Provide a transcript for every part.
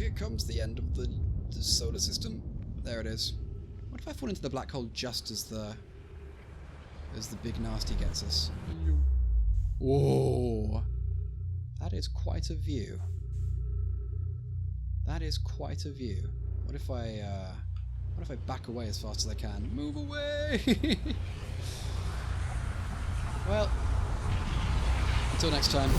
here comes the end of the solar system. There it is. What if I fall into the black hole just as the big nasty gets us? Whoa! That is quite a view. That is quite a view. What if I back away as fast as I can? Move away! Well, until next time.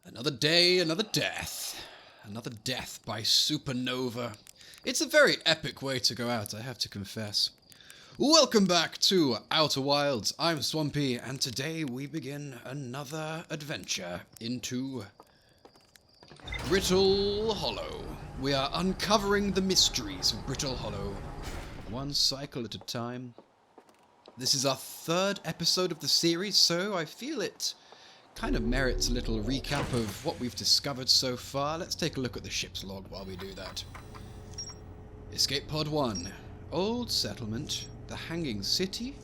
Another day, another death. Another death by supernova. It's a very epic way to go out, I have to confess. Welcome back to Outer Wilds. I'm Swampy, and today we begin another adventure into Brittle Hollow. We are uncovering the mysteries of Brittle Hollow, one cycle at a time. This is our third episode of the series, so I feel it kind of merits a little recap of what we've discovered so far. Let's take a look at the ship's log while we do that. Escape Pod 1. Old Settlement. The Hanging City.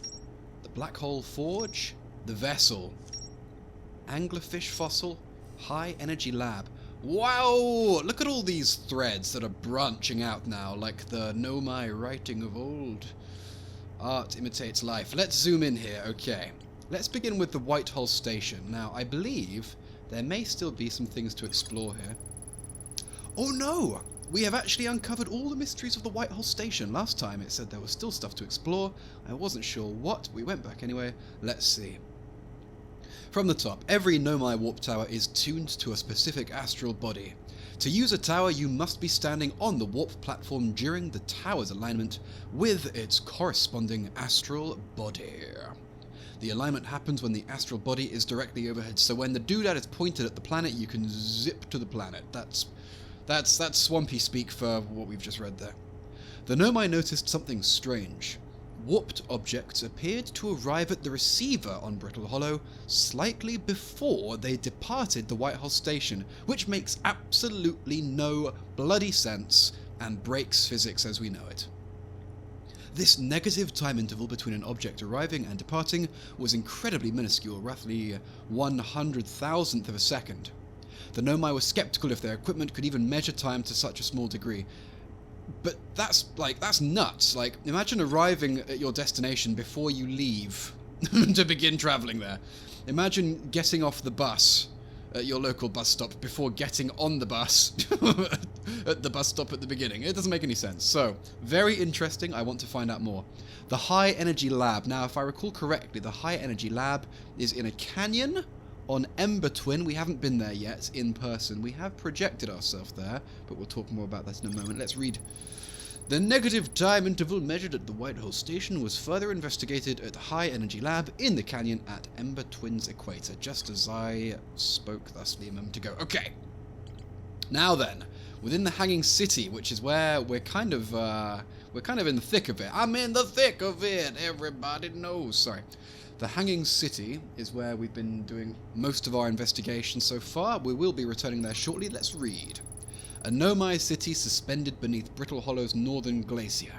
The Black Hole Forge. The Vessel. Anglerfish Fossil. High Energy Lab. Wow! Look at all these threads that are branching out now, like the Nomai writing of old. Art imitates life. Let's zoom in here, okay. Let's begin with the Whitehall Station. Now, I believe there may still be some things to explore here. Oh no! We have actually uncovered all the mysteries of the Whitehall Station. Last time it said there was still stuff to explore. I wasn't sure what. We went back anyway. Let's see. From the top, every Nomai warp tower is tuned to a specific astral body. To use a tower, you must be standing on the warp platform during the tower's alignment with its corresponding astral body. The alignment happens when the astral body is directly overhead, so when the doodad is pointed at the planet, you can zip to the planet. That's swampy speak for what we've just read there. The Nomai noticed something strange. Warped objects appeared to arrive at the receiver on Brittle Hollow slightly before they departed the Whitehall Station, which makes absolutely no bloody sense and breaks physics as we know it. This negative time interval between an object arriving and departing was incredibly minuscule, roughly 100,000th of a second. The Nomai were skeptical if their equipment could even measure time to such a small degree. But that's nuts. Like, imagine arriving at your destination before you leave to begin travelling there. Imagine getting off the bus at your local bus stop before getting on the bus at the bus stop at the beginning. It doesn't make any sense. So, very interesting. I want to find out more. The High Energy Lab. Now, if I recall correctly, the High Energy Lab is in a canyon on Ember Twin. We haven't been there yet in person. We have projected ourselves there, but we'll talk more about that in a moment. Let's read. The negative time interval measured at the Whitehall Station was further investigated at the High Energy Lab in the canyon at Ember Twin's equator, just as I spoke thusly a moment ago. Okay. Now then, within the Hanging City, which is where we're kind of in the thick of it. I'm in the thick of it. Everybody knows. Sorry. The Hanging City is where we've been doing most of our investigation so far. We will be returning there shortly. Let's read. A Nomai city suspended beneath Brittle Hollow's northern glacier.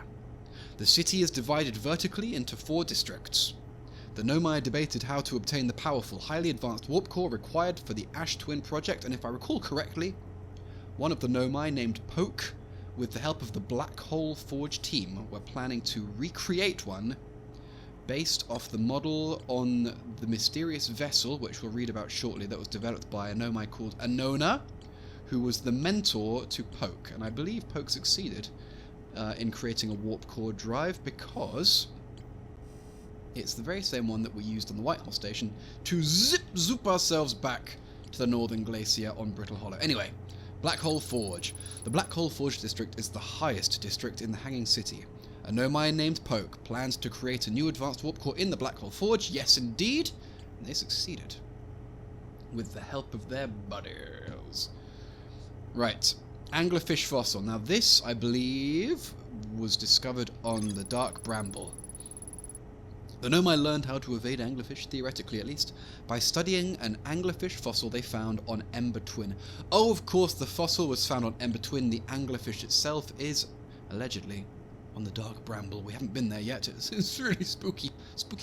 The city is divided vertically into 4 districts. The Nomai debated how to obtain the powerful, highly advanced warp core required for the Ash Twin project, and if I recall correctly, one of the Nomai named Poke, with the help of the Black Hole Forge team, were planning to recreate one based off the model on the mysterious vessel, which we'll read about shortly, that was developed by a Nomai called Anona, who was the mentor to Poke. And I believe Poke succeeded in creating a warp core drive because it's the very same one that we used on the Whitehall Station to zoop ourselves back to the northern glacier on Brittle Hollow. Anyway, Black Hole Forge. The Black Hole Forge district is the highest district in the Hanging City. A Nomai named Poke plans to create a new advanced warp core in the Black Hole Forge. Yes, indeed. And they succeeded. With the help of their buddy. fossils. Right. Anglerfish fossil. Now this, I believe, was discovered on the Dark Bramble. The Nomai learned how to evade anglerfish, theoretically at least, by studying an anglerfish fossil they found on Ember Twin. Oh, of course, the fossil was found on Ember Twin. The anglerfish itself is, allegedly, on the Dark Bramble. We haven't been there yet. It's a really spooky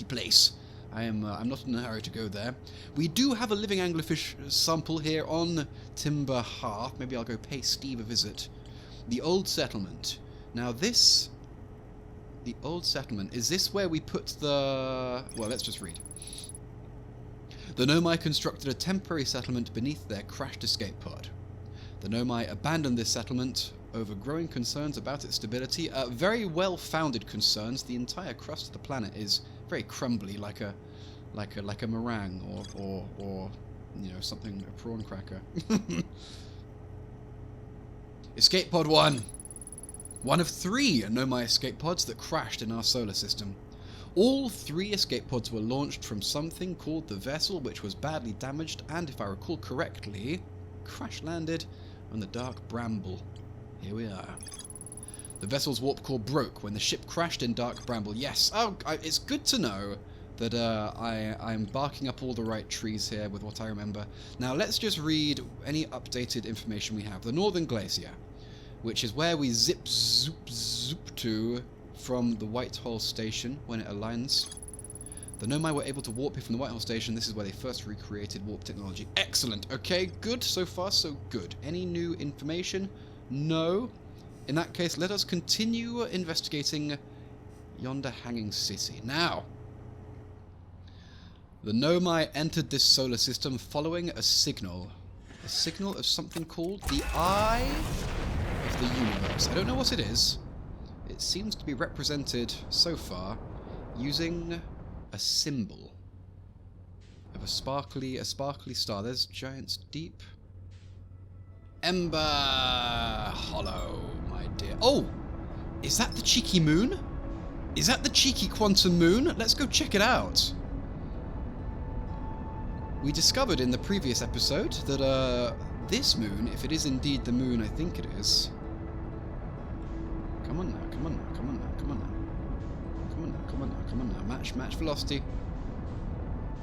place. I'm not in a hurry to go there. We do have a living anglerfish sample here on Timber Hearth. Maybe I'll go pay Steve a visit. The Old Settlement. Now this... The Old Settlement. Is this where we put the... Well, let's just read. The Nomai constructed a temporary settlement beneath their crashed escape pod. The Nomai abandoned this settlement over growing concerns about its stability. Very well-founded concerns. The entire crust of the planet is very crumbly, like a meringue or you know, something, a prawn cracker. Escape pod 1. One of 3 Nomai escape pods that crashed in our solar system. All 3 escape pods were launched from something called the vessel, which was badly damaged and, if I recall correctly, crash-landed on the Dark Bramble. Here we are. The vessel's warp core broke when the ship crashed in Dark Bramble. Yes, it's good to know that I'm barking up all the right trees here with what I remember. Now let's just read any updated information we have. The Northern Glacier, which is where we zip, zoop to from the Whitehall Station when it aligns. The Nomai were able to warp here from the Whitehall Station. This is where they first recreated warp technology. Excellent. Okay, good. So far, so good. Any new information? No. In that case, let us continue investigating yonder hanging city. Now, the Nomai entered this solar system following a signal. A signal of something called the Eye of the Universe. I don't know what it is. It seems to be represented, so far, using a symbol of a sparkly star. There's Giant's Deep. Ember Hollow, my dear. Oh! Is that the cheeky moon? Is that the cheeky quantum moon? Let's go check it out. We discovered in the previous episode that this moon, if it is indeed the moon I think it is... Come on now, come on now, come on now, come on now. Come on now, come on now, come on now. Match velocity.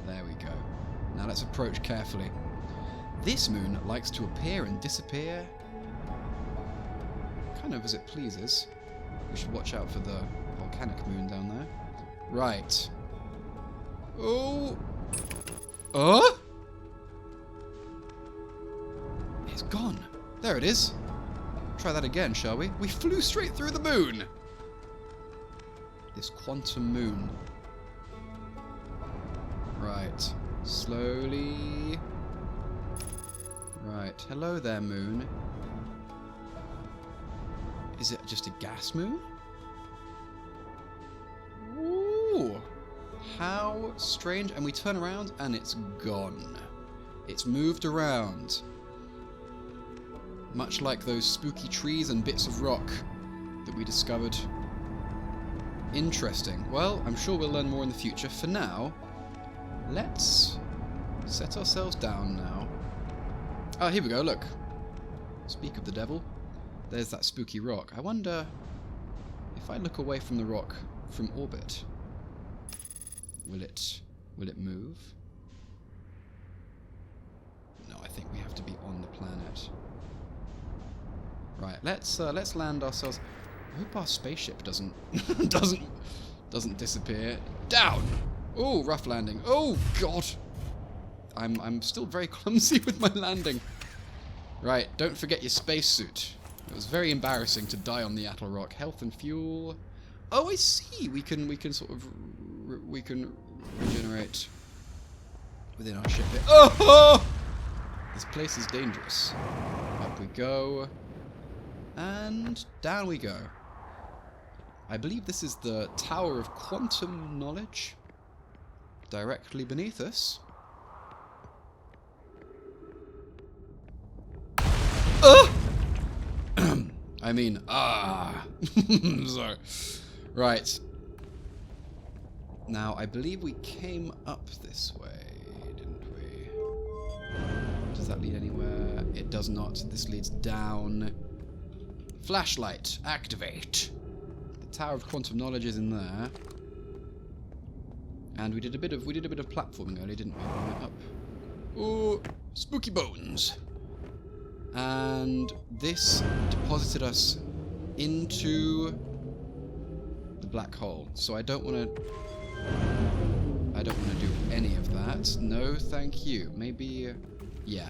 There we go. Now let's approach carefully. This moon likes to appear and disappear kind of as it pleases. We should watch out for the volcanic moon down there. Right. Oh! It's gone. There it is. Try that again, shall we? We flew straight through the moon! This quantum moon. Right. Slowly... Right. Hello there, moon. Is it just a gas moon? Ooh! How strange. And we turn around and it's gone. It's moved around. Much like those spooky trees and bits of rock that we discovered. Interesting. Well, I'm sure we'll learn more in the future. For now, let's set ourselves down now. Ah, here we go, look. Speak of the devil. There's that spooky rock. I wonder if I look away from the rock from orbit, will it move? No, I think we have to be on the planet. Right, let's land ourselves. I hope our spaceship doesn't disappear. Down. Oh, rough landing. Oh God. I'm still very clumsy with my landing. Right, don't forget your spacesuit. It was very embarrassing to die on the Atoll Rock. Health and fuel. Oh, I see. We can sort of we can regenerate within our ship here. Oh! This place is dangerous. Up we go. And down we go. I believe this is the Tower of Quantum Knowledge. Directly beneath us. I mean, sorry. Right. Now, I believe we came up this way, didn't we? Does Does that lead anywhere? It does not. This leads down. Flashlight, activate. The Tower of Quantum Knowledge is in there. And we did a bit of platforming earlier, didn't we? We went up. Ooh, spooky bones. And this deposited us into the black hole. So I don't want to do any of that. No, thank you. Maybe yeah.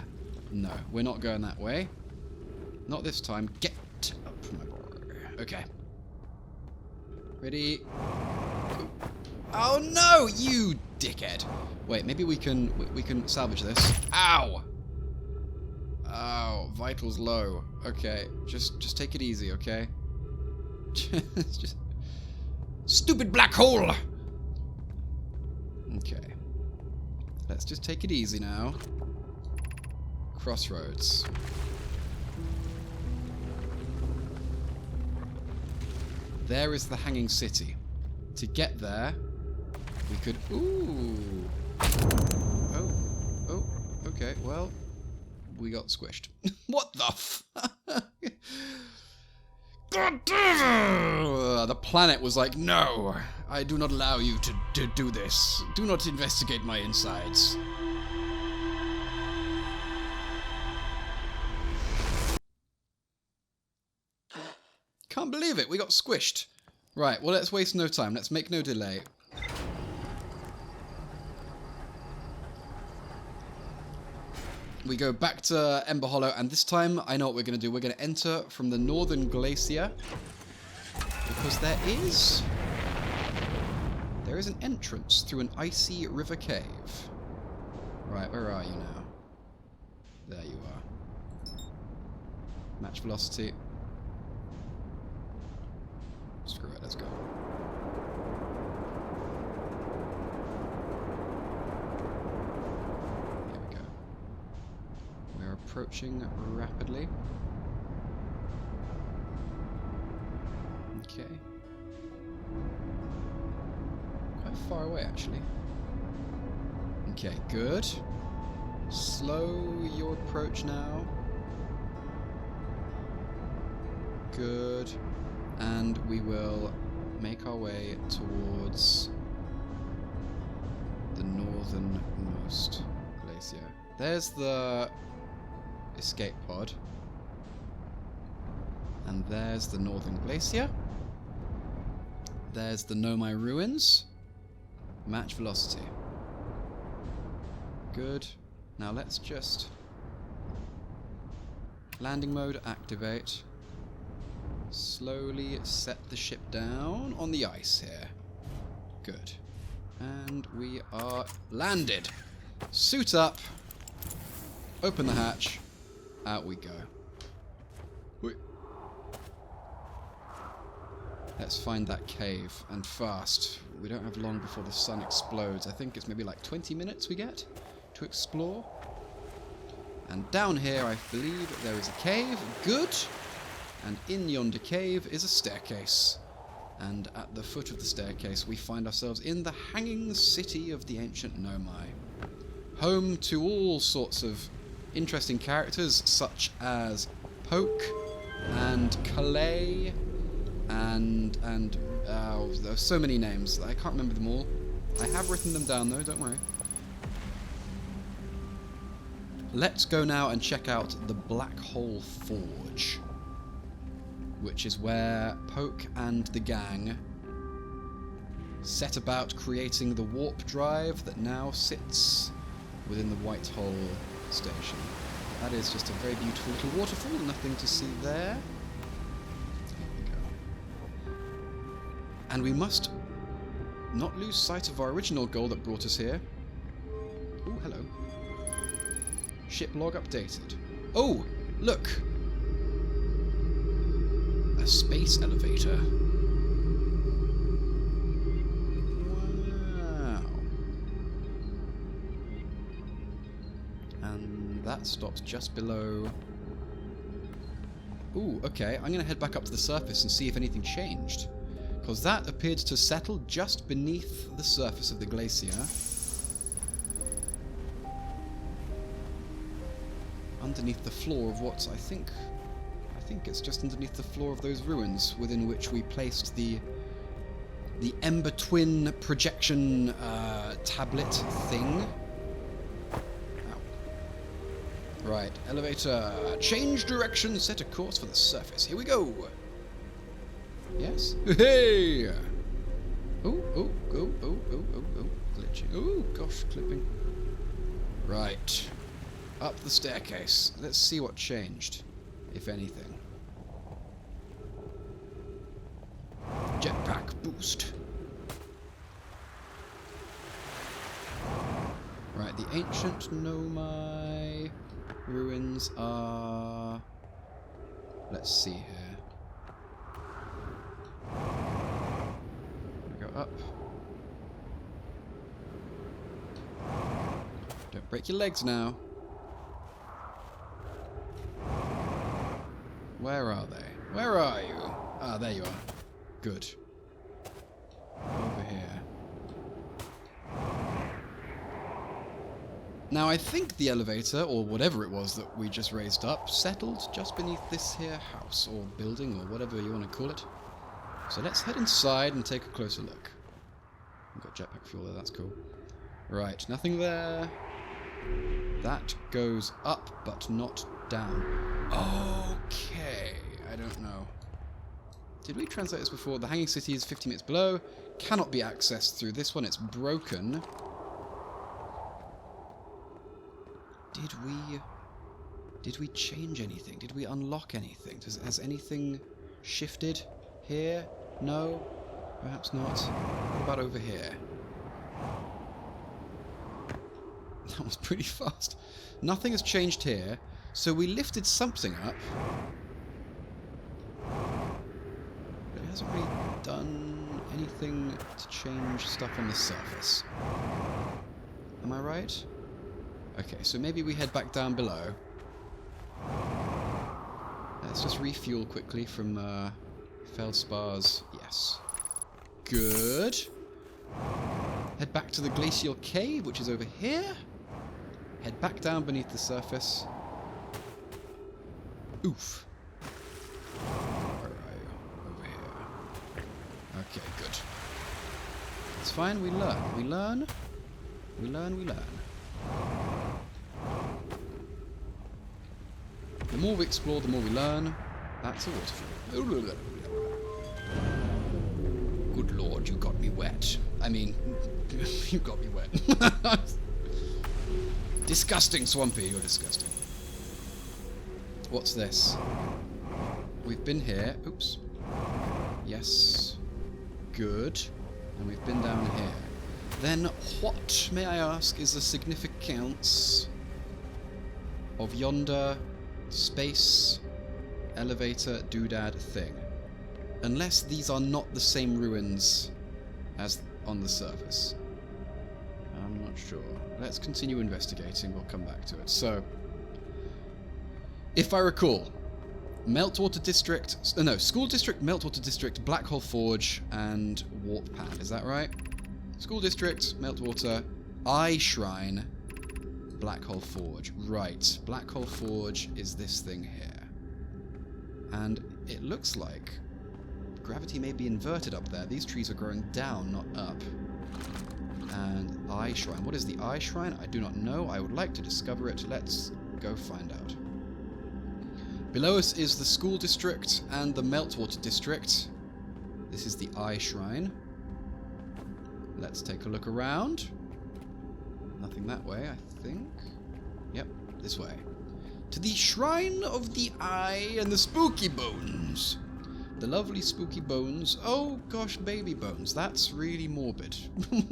No, we're not going that way. Not this time. Get up, my boy. Okay. Ready? Oh no, you dickhead! Wait, maybe we can salvage this. Ow! Oh, vitals low. Okay, just take it easy, okay? Just stupid black hole. Okay. Let's just take it easy now. Crossroads. There is the Hanging City. To get there, we could... Ooh! Oh, okay, well, we got squished. What the f... God damn it! The planet was like, no, I do not allow you to do this. Do not investigate my insides. Can't believe it, we got squished. Right, well, let's waste no time. Let's make no delay. We go back to Ember Hollow, and this time I know what we're going to do. We're going to enter from the northern glacier, because there is an entrance through an icy river cave. Right, where are you now? There you are. Match velocity. Screw it, let's go. Here we go. We're approaching rapidly. Okay. Quite far away, actually. Okay, good. Slow your approach now. Good. And we will make our way towards the northernmost glacier. There's the escape pod. And there's the northern glacier. There's the Nomai ruins. Match velocity. Good. Now let's just... landing mode activate. Slowly set the ship down on the ice here. Good. And we are landed. Suit up. Open the hatch. Out we go. Wait. Let's find that cave, and fast. We don't have long before the sun explodes. I think it's maybe like 20 minutes we get to explore. And down here, I believe there is a cave. Good. And in yonder cave is a staircase. And at the foot of the staircase, we find ourselves in the Hanging City of the Ancient Nomai. Home to all sorts of interesting characters, such as Poke and Calais and there's so many names. I can't remember them all. I have written them down though, don't worry. Let's go now and check out the Black Hole Forge, which is where Poke and the gang set about creating the warp drive that now sits within the White Hole station. That is just a very beautiful little waterfall, nothing to see there. Here we go. And we must not lose sight of our original goal that brought us here. Oh, hello. Ship log updated. Oh, look! A space elevator. Wow. And that stops just below... Ooh, okay. I'm going to head back up to the surface and see if anything changed. Because that appeared to settle just beneath the surface of the glacier. underneath the floor of what I think it's just underneath the floor of those ruins within which we placed the Ember Twin projection tablet thing. Ow. Right, elevator. Change direction, set a course for the surface. Here we go. Yes? Hey! Oh, glitching. Oh, gosh, clipping. Right. Up the staircase. Let's see what changed, if anything. Jetpack boost. Right, the ancient Nomai ruins are... Let's see here. Go up. Don't break your legs now. Where are they? Where are you? Ah, there you are. Good. Over here. Now I think the elevator, or whatever it was that we just raised up, settled just beneath this here house, or building, or whatever you want to call it. So let's head inside and take a closer look. We've got jetpack fuel there, that's cool. Right, nothing there. That goes up, but not down. Okay, I don't know. Did we translate this before? The hanging city is 50 meters below. Cannot be accessed through this one. It's broken. Did we change anything? Did we unlock anything? Has anything shifted here? No? Perhaps not. What about over here? That was pretty fast. Nothing has changed here. So we lifted something up. But it hasn't really done anything to change stuff on the surface. Am I right? Okay, so maybe we head back down below. Let's just refuel quickly from Feldspar's. Yes. Good. Head back to the glacial cave, which is over here. Head back down beneath the surface. Oof. Where are you? Over here. Okay, good. It's fine, we learn. We learn. We learn, we learn. The more we explore, the more we learn. That's a waterfall. Good lord, you got me wet. I mean, you got me wet. Disgusting, Swampy, you're disgusting. What's this? We've been here. Oops. Yes. Good. And we've been down here. Then what, may I ask, is the significance of yonder space elevator doodad thing? Unless these are not the same ruins as on the surface. I'm not sure. Let's continue investigating. We'll come back to it. So, if I recall, Meltwater District... No, School District, Meltwater District, Black Hole Forge, and Warp Pan. Is that right? School District, Meltwater, Eye Shrine, Black Hole Forge. Right. Black Hole Forge is this thing here. And it looks like gravity may be inverted up there. These trees are growing down, not up. And Eye Shrine. What is the Eye Shrine? I do not know. I would like to discover it. Let's go find out. Below us is the School District and the Meltwater District. This is the Eye Shrine. Let's take a look around. Nothing that way, I think. Yep, this way. To the Shrine of the Eye and the Spooky Bones. The lovely spooky bones. Oh gosh, baby bones. That's really morbid.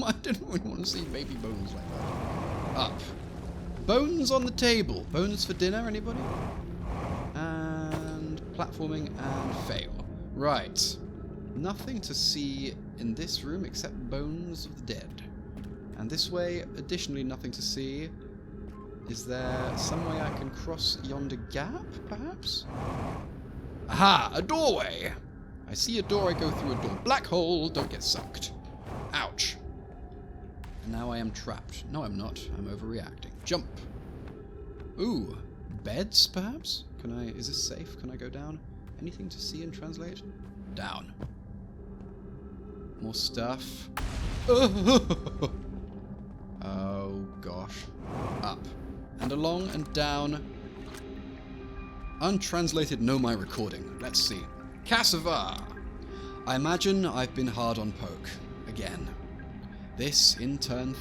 I didn't really want to see baby bones like that. Up. Bones on the table. Bones for dinner, anybody? And platforming and fail. Right. Nothing to see in this room except bones of the dead. And this way, additionally, nothing to see. Is there some way I can cross yonder gap, perhaps? Aha! A doorway! I see a door, I go through a door. Black hole, don't get sucked. Ouch. And now I am trapped. No, I'm not. I'm overreacting. Jump. Ooh. Beds, perhaps? Is this safe? Can I go down? Anything to see and translate? Down. More stuff. Oh gosh. Up. And along and down. Untranslated no my recording. Let's see. Cassava! I imagine I've been hard on Poke. Again. This, in turn,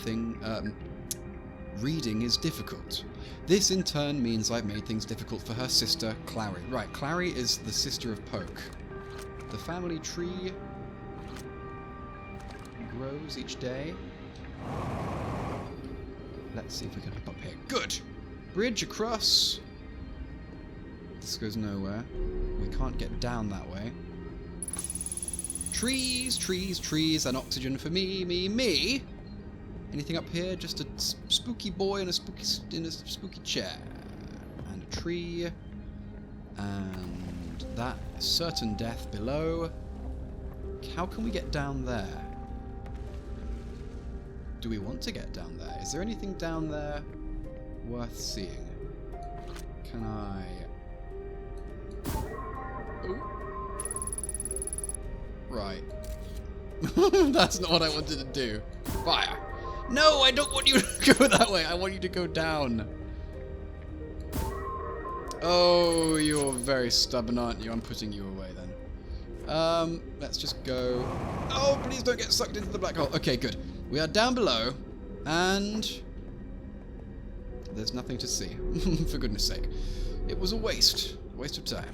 reading is difficult. This, in turn, means I've made things difficult for her sister, Clary. Right, Clary is the sister of Poke. The family tree grows each day. Let's see if we can hop up here. Good! Bridge across. This goes nowhere. We can't get down that way. Trees, trees, trees, and oxygen for me, me, me. Anything up here? Just a spooky boy in a spooky chair. And a tree. And that certain death below. How can we get down there? Do we want to get down there? Is there anything down there worth seeing? Can I... Ooh. Right. That's not what I wanted to do. Fire! No, I don't want you to go that way. I want you to go down. Oh, you're very stubborn, aren't you? I'm putting you away then. Let's just go... Oh, please don't get sucked into the black hole. Okay, good. We are down below, and... there's nothing to see. For goodness sake. It was a waste. A waste of time.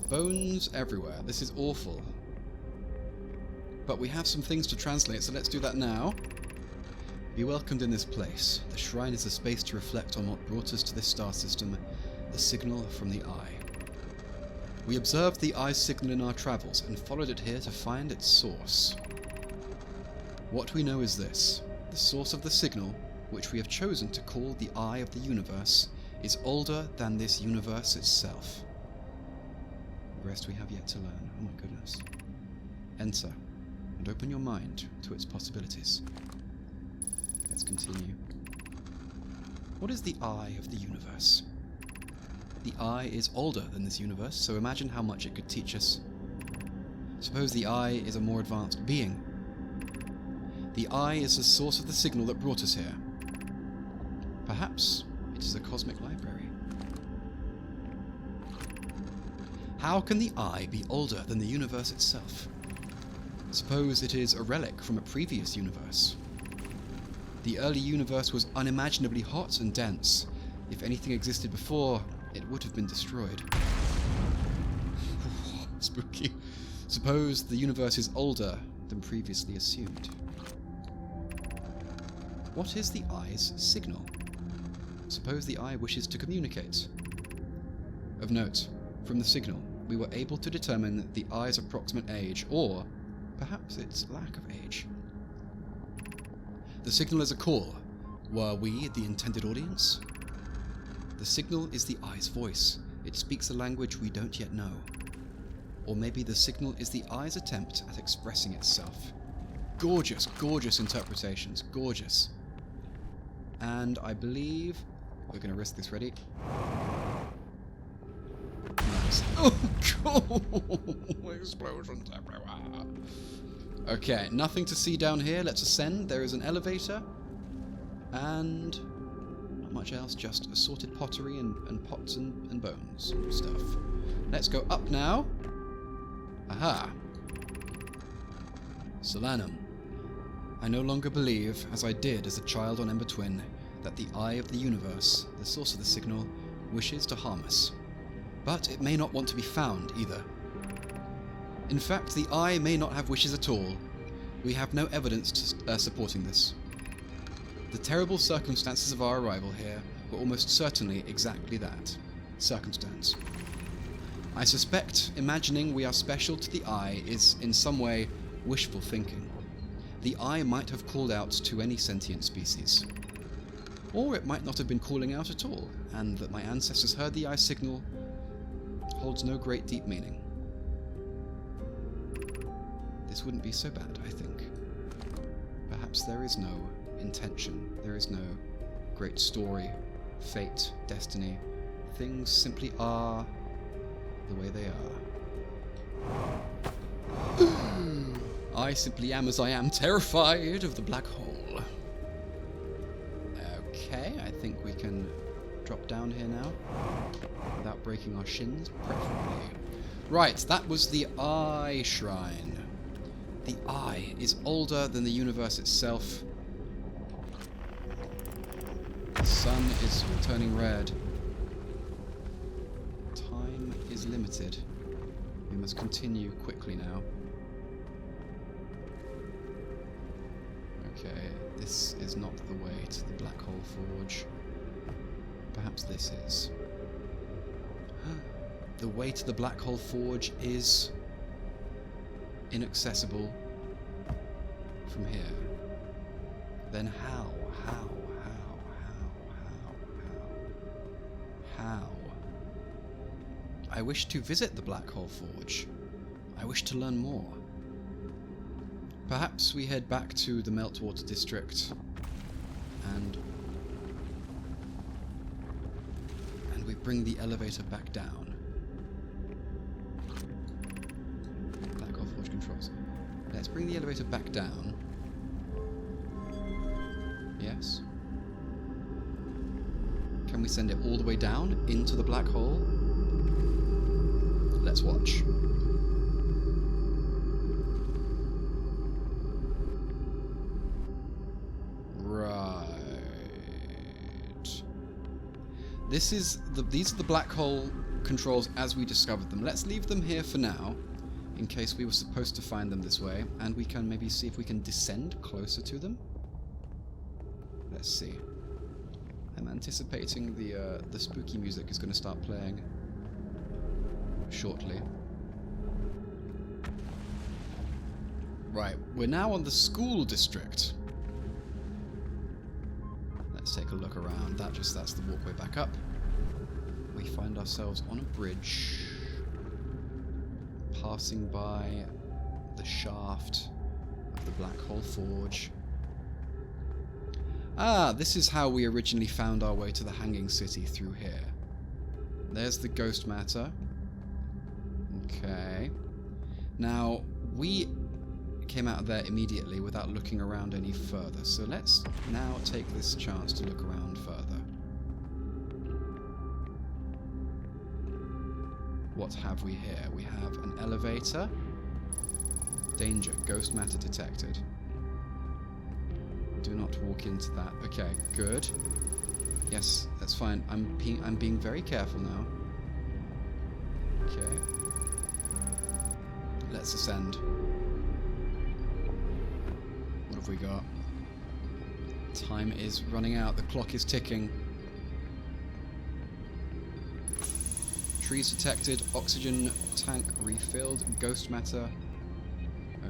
Bones everywhere. This is awful. But we have some things to translate, so let's do that now. Be welcomed in this place. The shrine is a space to reflect on what brought us to this star system, the signal from the Eye. We observed the Eye's signal in our travels and followed it here to find its source. What we know is this. The source of the signal, which we have chosen to call the Eye of the Universe, is older than this universe itself. The rest we have yet to learn. Oh my goodness. Enter, and open your mind to its possibilities. Let's continue. What is the Eye of the Universe? The Eye is older than this universe, so imagine how much it could teach us. Suppose the Eye is a more advanced being. The Eye is the source of the signal that brought us here. Perhaps it is a cosmic library. How can the Eye be older than the universe itself? Suppose it is a relic from a previous universe. The early universe was unimaginably hot and dense. If anything existed before, it would have been destroyed. Spooky. Suppose the universe is older than previously assumed. What is the Eye's signal? Suppose the Eye wishes to communicate. Of note, from the signal, we were able to determine the Eye's approximate age, or perhaps its lack of age. The signal is a call. Were we the intended audience? The signal is the Eye's voice. It speaks a language we don't yet know. Or maybe the signal is the Eye's attempt at expressing itself. Gorgeous, gorgeous interpretations. Gorgeous. And I believe we're going to risk this. Ready? Nice. Oh, cool! Explosions everywhere. Okay, nothing to see down here. Let's ascend. There is an elevator. And not much else, just assorted pottery and pots and bones and stuff. Let's go up now. Aha. Solanum. I no longer believe, as I did as a child on Ember Twin, that the Eye of the Universe, the source of the signal, wishes to harm us. But it may not want to be found either. In fact, the Eye may not have wishes at all. We have no evidence supporting this. The terrible circumstances of our arrival here were almost certainly exactly that. Circumstance. I suspect imagining we are special to the Eye is, in some way, wishful thinking. The Eye might have called out to any sentient species. Or it might not have been calling out at all, and that my ancestors heard the Eye signal holds no great deep meaning. This wouldn't be so bad, I think. Perhaps there is no intention, there is no great story fate, destiny. Things simply are the way they are. I simply am as I am, terrified of the black hole. Okay, I think we can drop down here now without breaking our shins, preferably. Right, that was the Eye Shrine. The Eye is older than the universe itself. The sun is turning red. Time is limited. We must continue quickly now. Okay, this is not the way to the Black Hole Forge. Perhaps this is. The way to the Black Hole Forge is inaccessible from here. Then how? How? I wish to visit the Black Hole Forge. I wish to learn more. Perhaps we head back to the Meltwater District and we bring the elevator back down. Black Hole Forge controls. Let's bring the elevator back down. Yes. Can we send it all the way down into the black hole? Let's watch. Right. These are the black hole controls as we discovered them. Let's leave them here for now, in case we were supposed to find them this way, and we can maybe see if we can descend closer to them. Let's see. I'm anticipating the spooky music is going to start playing shortly. Right, we're now on the school district. Let's take a look around. That's the walkway back up. We find ourselves on a bridge, passing by the shaft of the Black Hole Forge. Ah, this is how we originally found our way to the Hanging City, through here. There's the ghost matter. Okay. Now, we came out of there immediately without looking around any further, so let's now take this chance to look around further. What have we here? We have an elevator. Danger, ghost matter detected. Do not walk into that. Okay, good. Yes, that's fine. I'm being very careful now. Okay. Let's ascend. What have we got? Time is running out. The clock is ticking. Trees detected. Oxygen tank refilled. Ghost matter.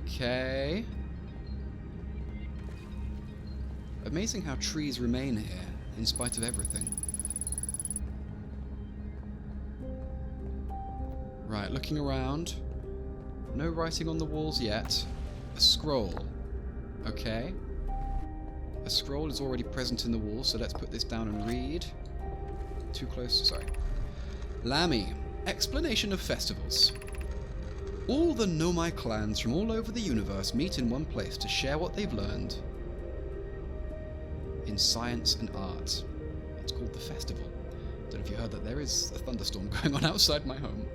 Okay. Amazing how trees remain here, in spite of everything. Right, looking around. No writing on the walls yet. A scroll. Okay. A scroll is already present in the wall, so let's put this down and read. Too close, sorry. Lammy. Explanation of festivals. All the Nomai clans from all over the universe meet in one place to share what they've learned in science and art. It's called the festival. Don't know if you heard that there is a thunderstorm going on outside my home.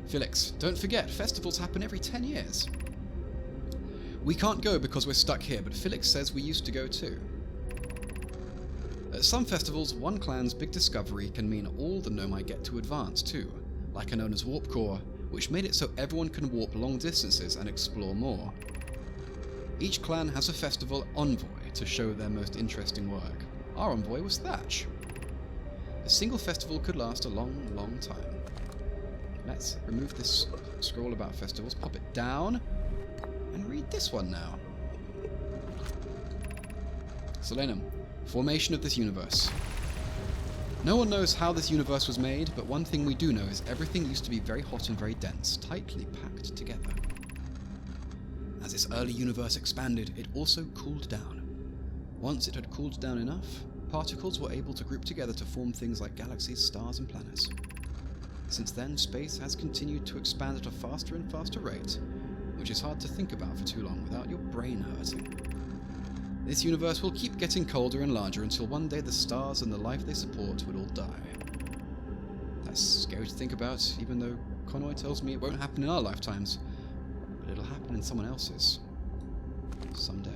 Felix, don't forget, festivals happen every 10 years. We can't go because we're stuck here, but Felix says we used to go too. At some festivals, one clan's big discovery can mean all the Nomai get to advance too, like a known as Warp Core, which made it so everyone can warp long distances and explore more. Each clan has a festival envoy to show their most interesting work. Our envoy was Thatch. A single festival could last a long, long time. Let's remove this scroll about festivals, pop it down, and read this one now. Solenum. Formation of this universe. No one knows how this universe was made, but one thing we do know is everything used to be very hot and very dense, tightly packed together. As this early universe expanded, it also cooled down. Once it had cooled down enough, particles were able to group together to form things like galaxies, stars, and planets. Since then, space has continued to expand at a faster and faster rate, which is hard to think about for too long without your brain hurting. This universe will keep getting colder and larger until one day the stars and the life they support will all die. That's scary to think about, even though Conroy tells me it won't happen in our lifetimes, but it'll happen in someone else's. Someday.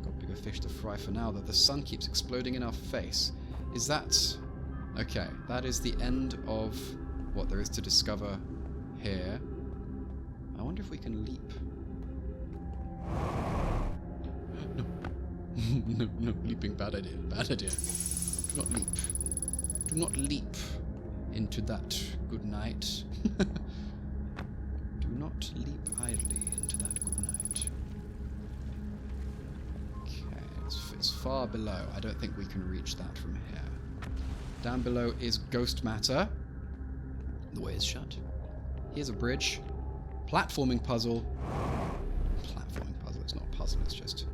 Got bigger fish to fry for now, though the sun keeps exploding in our face. Is that... Okay, that is the end of what there is to discover here. I wonder if we can leap. No. No, leaping, bad idea, bad idea. Do not leap. Do not leap into that good night. Do not leap idly into that good night. Okay, it's far below. I don't think we can reach that from here. Down below is ghost matter. The way is shut. Here's a bridge. Platforming puzzle. Platforming puzzle. It's not a puzzle, it's just...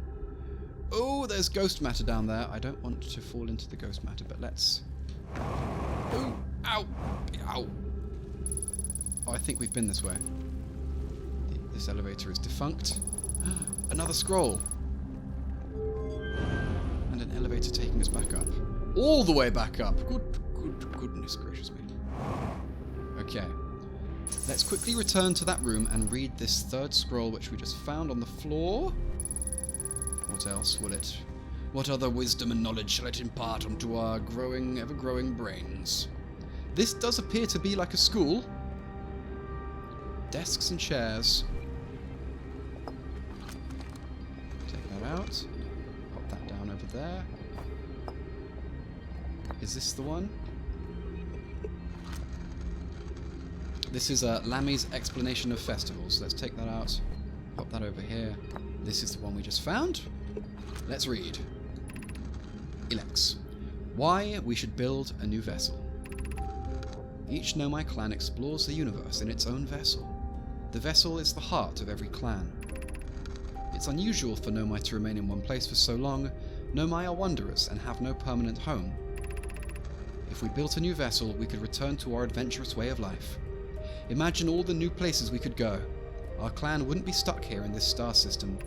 Oh, there's ghost matter down there. I don't want to fall into the ghost matter, but let's... Oh, ow! Ow! Oh, I think we've been this way. This elevator is defunct. Another scroll! And an elevator taking us back up. All the way back up! Goodness gracious me. Okay. Let's quickly return to that room and read this third scroll which we just found on the floor. What else will it... What other wisdom and knowledge shall it impart onto our growing, ever-growing brains? This does appear to be like a school. Desks and chairs. Take that out. Pop that down over there. Is this the one? This is Lammy's Explanation of Festivals. Let's take that out. Pop that over here. This is the one we just found. Let's read. Ilex. Why we should build a new vessel. Each Nomai clan explores the universe in its own vessel. The vessel is the heart of every clan. It's unusual for Nomai to remain in one place for so long. Nomai are wanderers and have no permanent home. If we built a new vessel, we could return to our adventurous way of life. Imagine all the new places we could go. Our clan wouldn't be stuck here in this star system.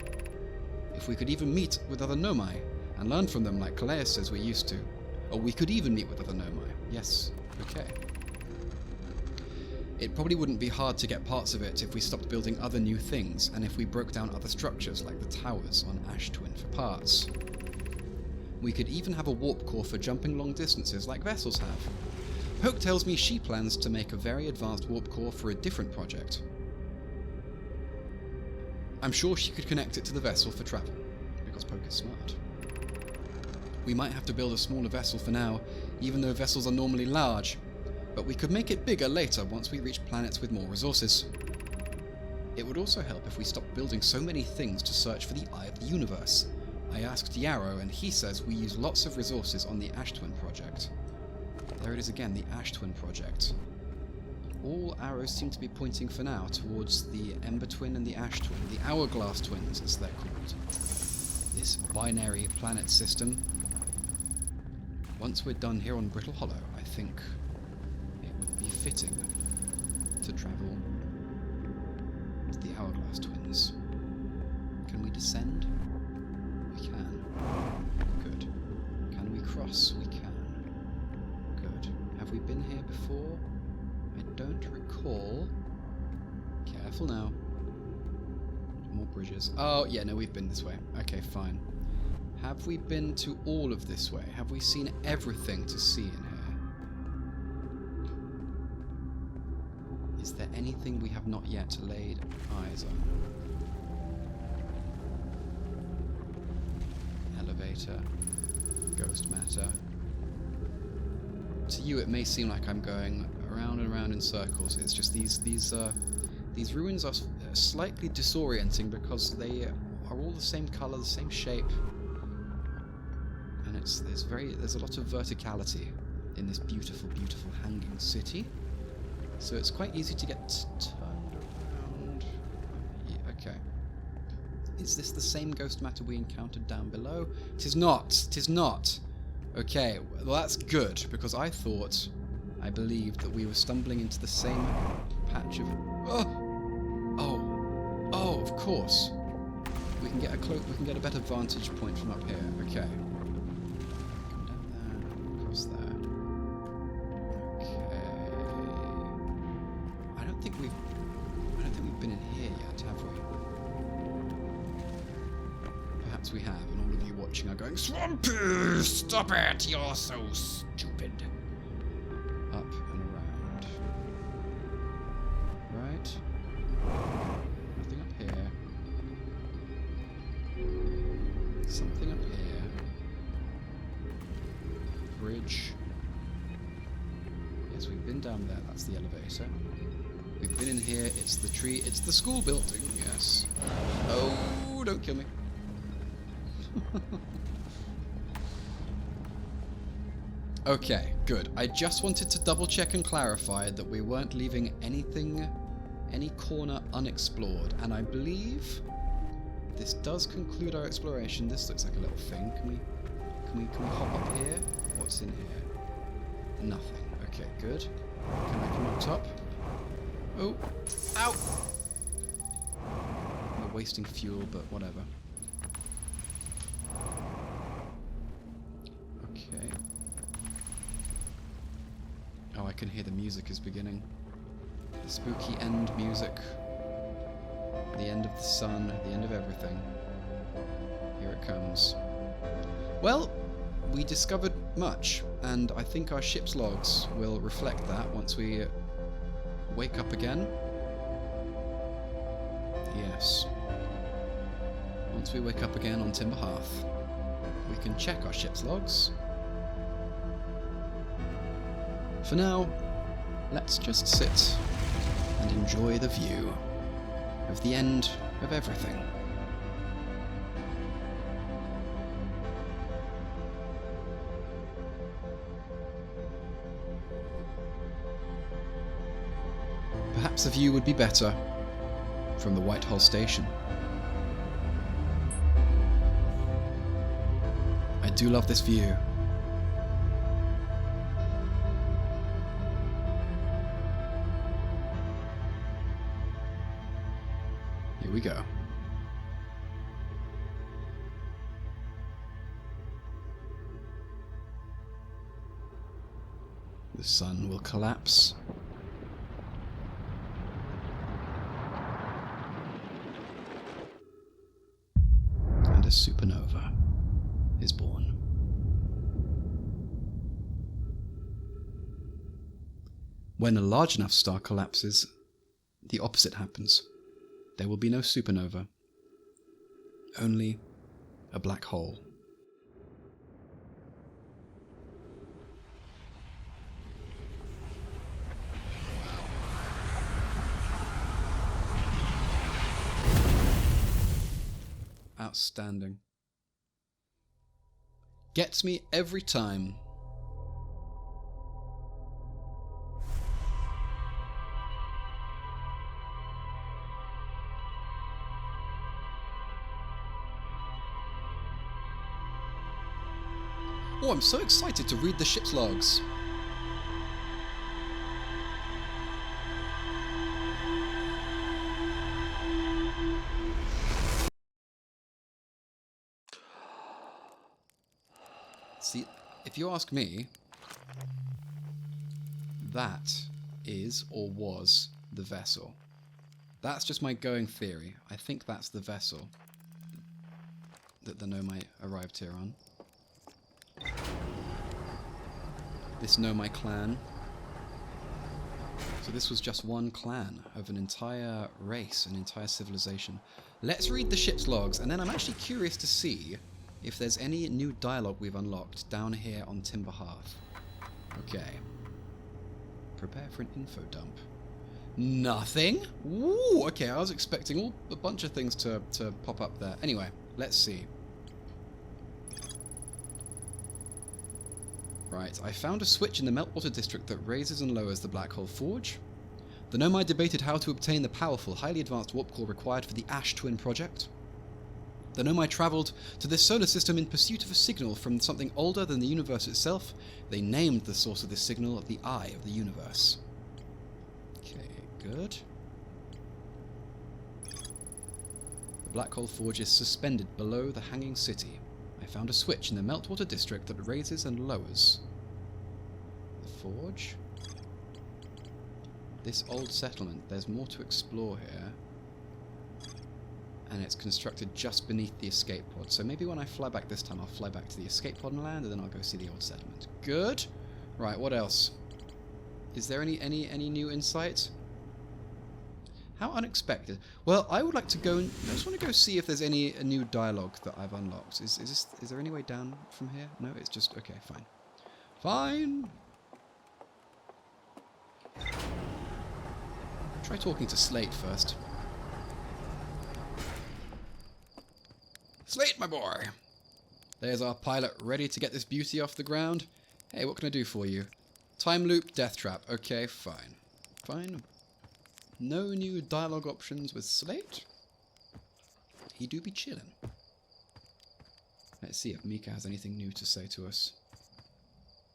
If we could even meet with other Nomai and learn from them like Kalea says we used to. Or we could even meet with other Nomai. Yes, okay. It probably wouldn't be hard to get parts of it if we stopped building other new things and if we broke down other structures like the towers on Ash Twin for parts. We could even have a warp core for jumping long distances like vessels have. Poke tells me she plans to make a very advanced warp core for a different project. I'm sure she could connect it to the vessel for travel, because Poke is smart. We might have to build a smaller vessel for now, even though vessels are normally large, but we could make it bigger later once we reach planets with more resources. It would also help if we stopped building so many things to search for the Eye of the Universe. I asked Yarrow and he says we use lots of resources on the Ash Twin project. There it is again, the Ash Twin project. All arrows seem to be pointing for now towards the Ember Twin and the Ash Twin, the Hourglass Twins as they're called. This binary planet system. Once we're done here on Brittle Hollow, I think it would be fitting to travel to the Hourglass Twins. Can we descend? We can. Good. Can we cross? We can. Good. Have we been here before? I don't recall. Careful now. More bridges. Oh, yeah, no, we've been this way. Okay, fine. Have we been to all of this way? Have we seen everything to see in here? Is there anything we have not yet laid eyes on? Elevator. Ghost matter. To you, it may seem like I'm going around and around in circles. It's just these ruins are slightly disorienting because they are all the same color, the same shape, and there's a lot of verticality in this beautiful, beautiful hanging city. So it's quite easy to get turned around. Yeah, okay. Is this the same ghost matter we encountered down below? It is not. It is not. Okay, well that's good, because I believed that we were stumbling into the same patch of... Oh, of course. We can get a better vantage point from up here. Okay. Come down there, across there. Okay. I don't think we've been in here yet, have we? Perhaps we have, and all of you watching are going, Swampy! Stop it! You're so stupid. Up and around. Right. Nothing up here. Something up here. Bridge. Yes, we've been down there. That's the elevator. We've been in here. It's the tree. It's the school building. Yes. Oh, don't kill me. Okay, good. I just wanted to double check and clarify that we weren't leaving any corner unexplored, and I believe this does conclude our exploration. This looks like a little thing. Can we hop up here? What's in here? Nothing. Okay, good. Can I come up top? Oh, ow! We're wasting fuel, but whatever. Okay. Oh, I can hear the music is beginning. The spooky end music. The end of the sun, the end of everything. Here it comes. Well, we discovered much, and I think our ship's logs will reflect that once we wake up again. Yes. Once we wake up again on Timber Hearth, we can check our ship's logs. For now, let's just sit and enjoy the view of the end of everything. Perhaps a view would be better from the Whitehall station. I do love this view. Here we go. The sun will collapse. And a supernova is born. When a large enough star collapses, the opposite happens. There will be no supernova, only a black hole. Outstanding. Gets me every time. Oh, I'm so excited to read the ship's logs. See, if you ask me, that is or was the vessel. That's just my going theory. I think that's the vessel that the Nomai arrived here on. This Nomai clan. So this was just one clan of an entire race, an entire civilization. Let's read the ship's logs, and then I'm actually curious to see if there's any new dialogue we've unlocked down here on Timber Hearth. Okay. Prepare for an info dump. Nothing? Ooh, okay, I was expecting a bunch of things to pop up there. Anyway, let's see. Right, I found a switch in the Meltwater district that raises and lowers the Black Hole Forge. The Nomai debated how to obtain the powerful, highly advanced warp core required for the Ash Twin project. The Nomai travelled to this solar system in pursuit of a signal from something older than the universe itself. They named the source of this signal the Eye of the Universe. Okay, good. The black hole forge is suspended below the hanging city. I found a switch in the meltwater district that raises and lowers. The forge? This old settlement, there's more to explore here. And it's constructed just beneath the escape pod. So maybe when I fly back this time, I'll fly back to the escape pod and land, and then I'll go see the old settlement. Good. Right, what else? Is there any new insight? How unexpected. Well, I would like to go and... I just want to go see if there's any new dialogue that I've unlocked. Is there any way down from here? No, it's just... Okay, fine. Fine! Try talking to Slate first. Slate, my boy! There's our pilot ready to get this beauty off the ground. Hey, what can I do for you? Time loop, death trap. Okay, fine. Fine. No new dialogue options with Slate. He do be chillin'. Let's see if Mika has anything new to say to us.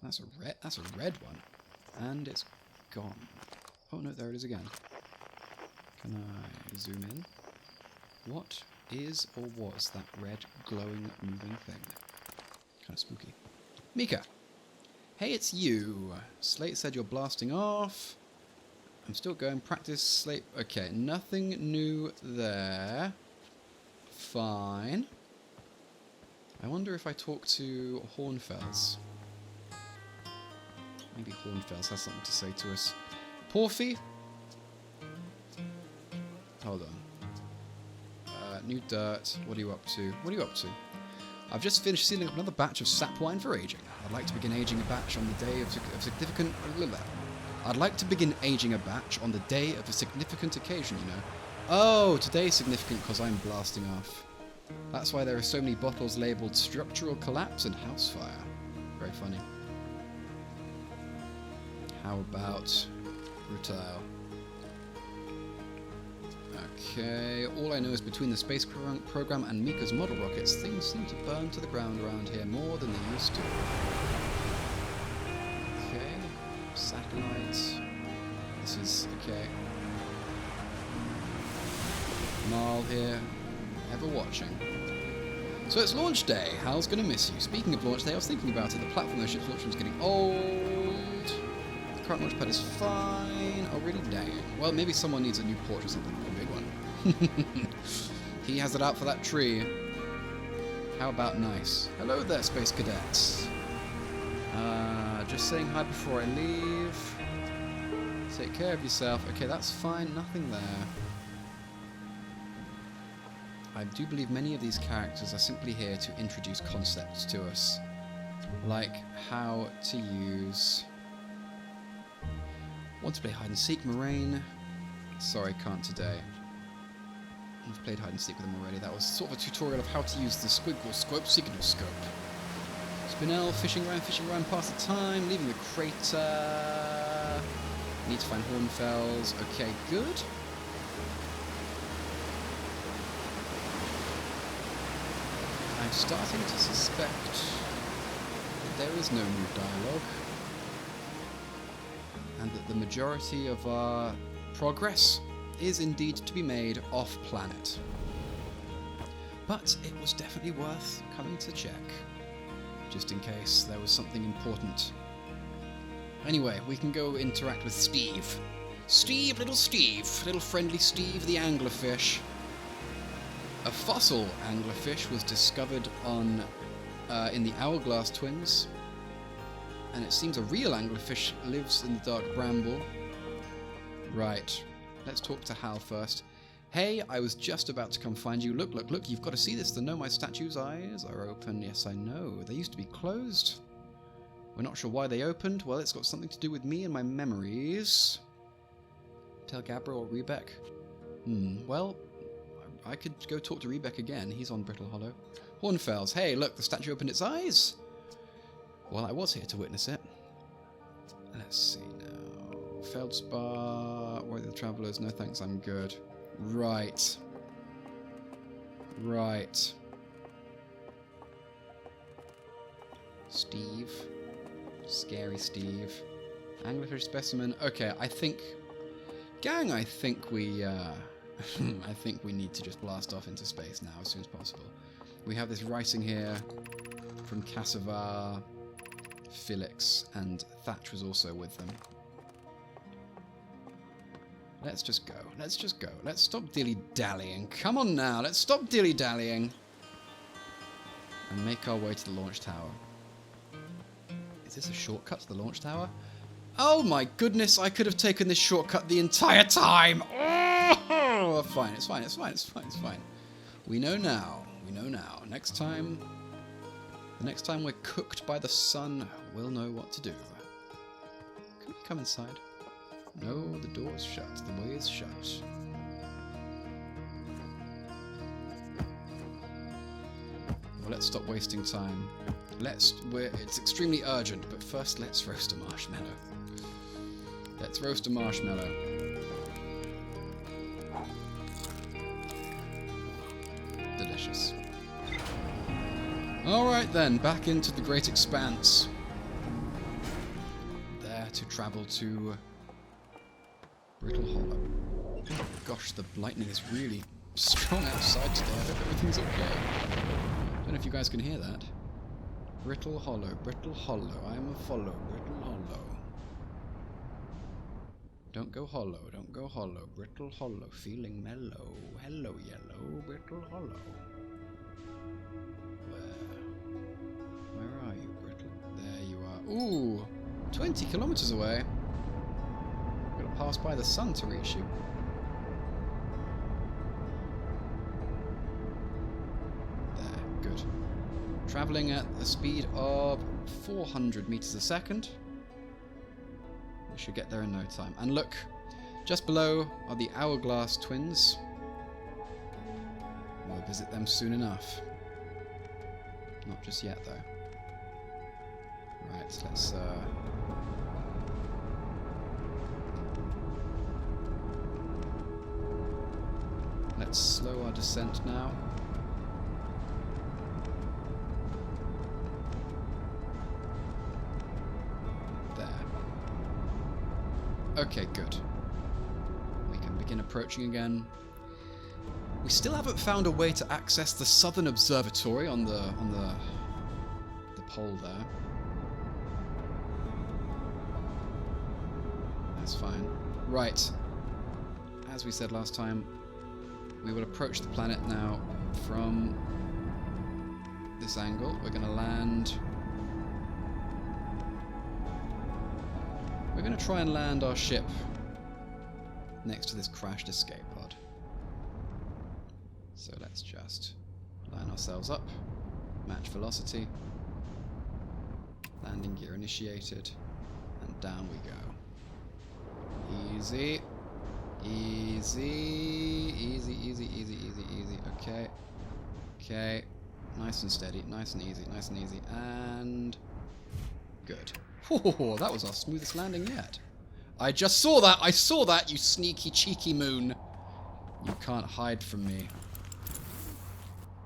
That's a red one. And it's gone. Oh no, there it is again. Can I zoom in? What is or was that red, glowing, moving thing? Kind of spooky. Mika! Hey, it's you! Slate said you're blasting off. I'm still going. Practice, Slate. Okay, nothing new there. Fine. I wonder if I talk to Hornfels. Maybe Hornfels has something to say to us. Porphy? Hold on. New dirt. What are you up to? What are you up to? I've just finished sealing up another batch of sap wine for aging. I'd like to begin aging a batch on the day of significant... I'd like to begin aging a batch on the day of a significant occasion, you know. Oh, today's significant because I'm blasting off. That's why there are so many bottles labelled structural collapse and house fire. Very funny. How about retail? Okay, all I know is between the space program and Mika's model rockets, things seem to burn to the ground around here more than they used to. Okay, satellites. This is, okay. Marl here, ever watching. So it's launch day. Hal's gonna miss you. Speaking of launch day, I was thinking about it. The platform the ship's launch was getting old. The current launch pad is fine. Oh, really? Dang. Well, maybe someone needs a new porch or something. A big one. He has it out for that tree. How about nice? Hello there, space cadets. Just saying hi before I leave. Take care of yourself. Okay, that's fine. Nothing there. I do believe many of these characters are simply here to introduce concepts to us. Like how to use... Want to play hide and seek, Moraine? Sorry, can't today. I've played hide and seek with them already. That was sort of a tutorial of how to use the squiggle scope signal scope. Spinel, fishing around past the time, leaving the crater. Need to find Hornfels. Okay, good. I'm starting to suspect that there is no new dialogue, and that the majority of our progress is indeed to be made off-planet. But it was definitely worth coming to check, just in case there was something important. Anyway, we can go interact with Steve. Steve, little friendly Steve the anglerfish. A fossil anglerfish was discovered on in the Hourglass Twins, and it seems a real anglerfish lives in the dark bramble. Right, let's talk to Hal first. Hey, I was just about to come find you. Look, you've got to see this. The Nomai statue's eyes are open. Yes, I know. They used to be closed. We're not sure why they opened. Well, it's got something to do with me and my memories. Tell Gabriel or Rebek? Well, I could go talk to Rebek again. He's on Brittle Hollow. Hornfels. Hey, look, the statue opened its eyes. Well, I was here to witness it. Let's see now. Feldspar. Where are the travelers? No thanks, I'm good. Right. Steve. Scary Steve. Anglerfish specimen. Okay, I think... Gang, I think we... I think we need to just blast off into space now as soon as possible. We have this writing here from Cassavar, Felix, and Thatch was also with them. Let's just go. Let's just go. Let's stop dilly-dallying. Come on now, let's stop dilly-dallying. And make our way to the launch tower. Is this a shortcut to the launch tower? Oh my goodness, I could have taken this shortcut the entire time! Oh, fine, it's fine, it's fine, it's fine, it's fine. We know now. We know now. Next time... The next time we're cooked by the sun, we'll know what to do. Can we come inside? No, the door is shut. The way is shut. Well, let's stop wasting time. It's extremely urgent, but first let's roast a marshmallow. Let's roast a marshmallow. Delicious. Alright then, back into the great expanse. There to travel to Brittle Hollow. Oh gosh, the lightning is really strong outside today. I hope everything's okay. Don't know if you guys can hear that. Brittle Hollow, Brittle Hollow. I'm a follow, Brittle Hollow. Don't go hollow, don't go hollow. Brittle Hollow, feeling mellow. Hello, yellow, Brittle Hollow. Where are you, Brittle? There you are. Ooh, 20 kilometers away. Gotta pass by the sun to reach you. There, good. Traveling at a speed of 400 meters a second. We should get there in no time. And look, just below are the Hourglass twins. We'll visit them soon enough. Not just yet, though. Right, let's... Let's slow our descent now. There. Okay, good. We can begin approaching again. We still haven't found a way to access the southern observatory on the pole there. That's fine. Right. As we said last time, we will approach the planet now from this angle. We're going to land... We're going to try and land our ship next to this crashed escape pod. So let's just line ourselves up, match velocity, landing gear initiated, and down we go. Easy. Easy, easy, easy, easy, easy, easy. Okay. Okay. Nice and steady, nice and easy, nice and easy. And... good. Oh, that was our smoothest landing yet. I just saw that! I saw that, you sneaky, cheeky moon! You can't hide from me.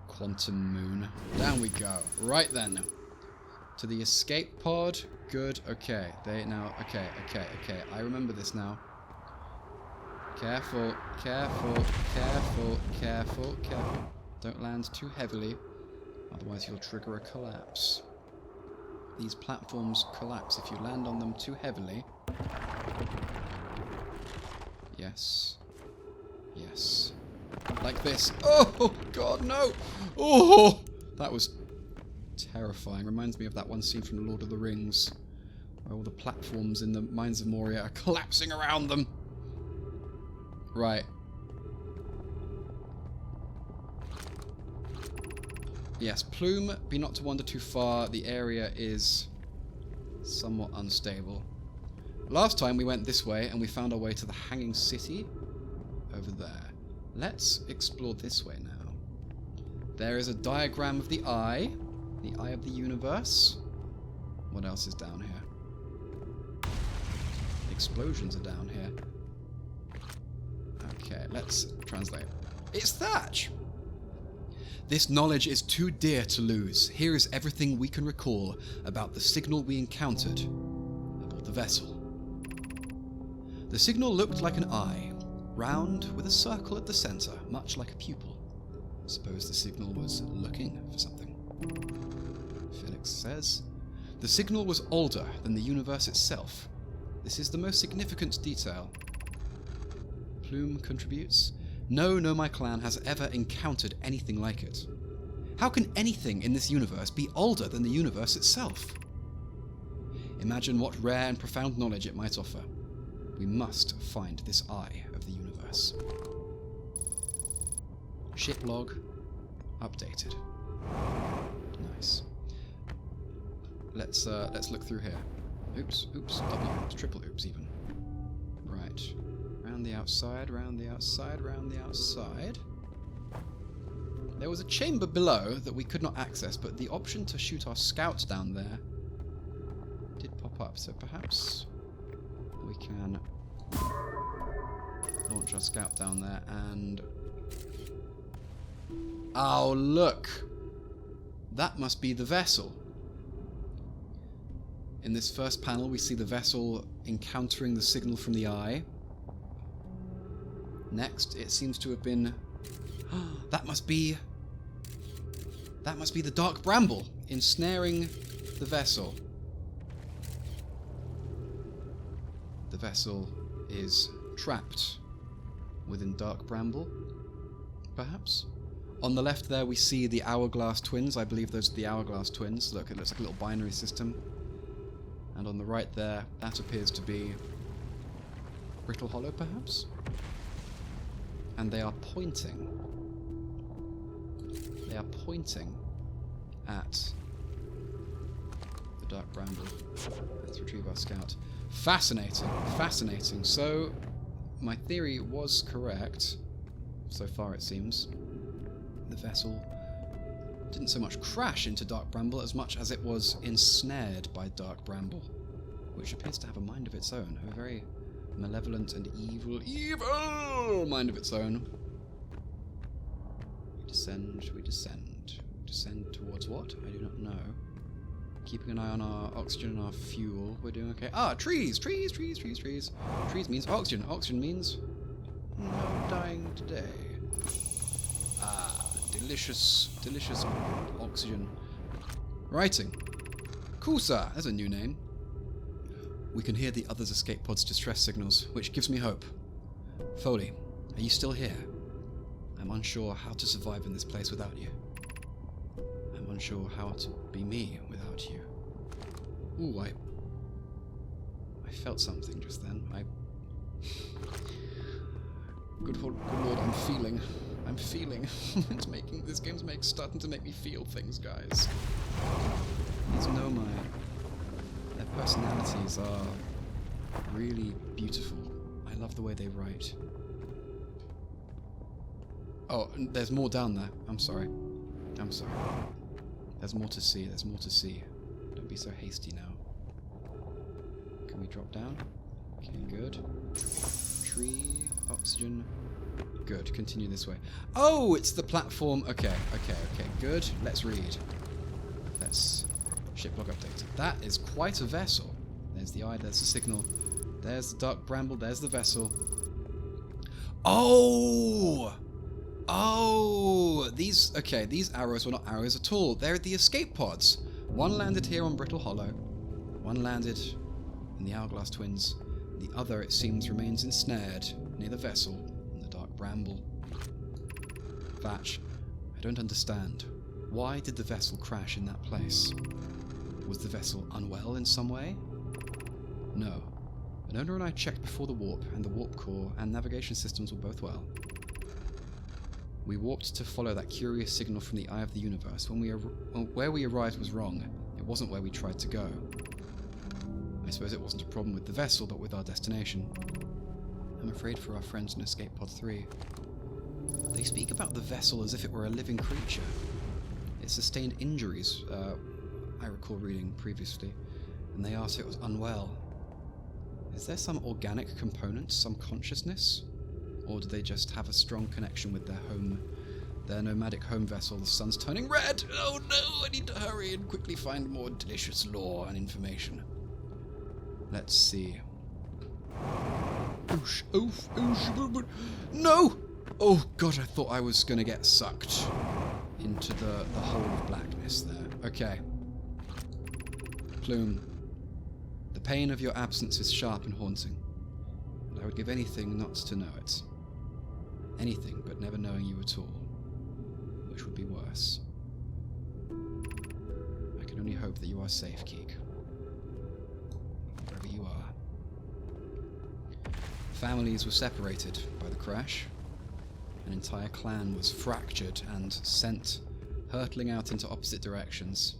Quantum moon. Down we go. Right then. To the escape pod. Good. Okay. They now... Okay, okay, okay. I remember this now. Careful, careful, careful, careful, careful. Don't land too heavily, otherwise you'll trigger a collapse. These platforms collapse if you land on them too heavily. Yes. Yes. Like this. Oh, God, no! Oh! That was terrifying. Reminds me of that one scene from The Lord of the Rings, where all the platforms in the Mines of Moria are collapsing around them. Right. Yes, Plume, be not to wander too far. The area is somewhat unstable. Last time we went this way and we found our way to the Hanging City over there. Let's explore this way now. There is a diagram of the eye of the universe. What else is down here? Explosions are down here. Okay, let's translate. It's Thatch! This knowledge is too dear to lose. Here is everything we can recall about the signal we encountered aboard the vessel. The signal looked like an eye, round with a circle at the centre, much like a pupil. Suppose the signal was looking for something. Felix says, the signal was older than the universe itself. This is the most significant detail. Plume contributes. No Nomai clan has ever encountered anything like it. How can anything in this universe be older than the universe itself? Imagine what rare and profound knowledge it might offer. We must find this eye of the universe. Ship log updated. Nice. Let's look through here. Oops, double oops, triple oops even. Right. Round the outside, round the outside, round the outside. There was a chamber below that we could not access, but the option to shoot our scouts down there did pop up, so perhaps we can launch our scout down there and... Oh, look! That must be the vessel. In this first panel, we see the vessel encountering the signal from the eye. Next, it seems to have been... that must be the dark bramble ensnaring the vessel. The vessel is trapped within dark bramble, perhaps? On the left there we see the hourglass twins. I believe those are the hourglass twins. Look, it looks like a little binary system. And on the right there, that appears to be Brittle Hollow, perhaps? And they are pointing. They are pointing at the dark bramble. Let's retrieve our scout. Fascinating, fascinating. So, my theory was correct. So far, it seems. The vessel didn't so much crash into dark bramble as much as it was ensnared by dark bramble, which appears to have a mind of its own, a very malevolent and evil mind of its own. We descend, we descend. Descend towards what? I do not know. Keeping an eye on our oxygen and our fuel. We're doing okay. Ah, trees! Trees, trees, trees, trees. Trees means oxygen. Oxygen means no dying today. Ah, delicious, delicious oxygen. Writing. Kusa, there's a new name. We can hear the others' escape pod's distress signals, which gives me hope. Foley, are you still here? I'm unsure how to survive in this place without you. I'm unsure how to be me without you. Ooh, I felt something just then. Good Lord, I'm feeling. This game's starting to make me feel things, guys. These Nomai, their personalities are really beautiful. I love the way they write. Oh, there's more down there. I'm sorry. There's more to see. Don't be so hasty now. Can we drop down? Okay, good. Tree, oxygen. Good, continue this way. Oh, it's the platform. Okay, good. Let's read. Let's ship log updated. That is quite a vessel. There's the eye, there's the signal. There's the dark bramble, there's the vessel. Oh, these arrows were not arrows at all. They're the escape pods. One landed here on Brittle Hollow. One landed in the Hourglass Twins. The other, it seems, remains ensnared near the vessel in the dark bramble. Vatch, I don't understand. Why did the vessel crash in that place? Was the vessel unwell in some way? No. An owner and I checked before the warp, and the warp core and navigation systems were both well. We warped to follow that curious signal from the eye of the universe. Where we arrived was wrong. It wasn't where we tried to go. I suppose it wasn't a problem with the vessel, but with our destination. I'm afraid for our friends in Escape Pod 3. They speak about the vessel as if it were a living creature. It sustained injuries, I recall reading previously, and they asked if it was unwell. Is there some organic component, some consciousness? Or do they just have a strong connection with their home Their nomadic home vessel, the sun's turning red. Oh no, I need to hurry and quickly find more delicious lore and information. Let's see. Oosh, oof, oosh, no! Oh god, I thought I was going to get sucked into the hole of blackness there. Okay. Plume. The pain of your absence is sharp and haunting. And I would give anything not to know it. Anything but never knowing you at all. Which would be worse. I can only hope that you are safe, Keek. Wherever you are. Families were separated by the crash. An entire clan was fractured and sent hurtling out into opposite directions.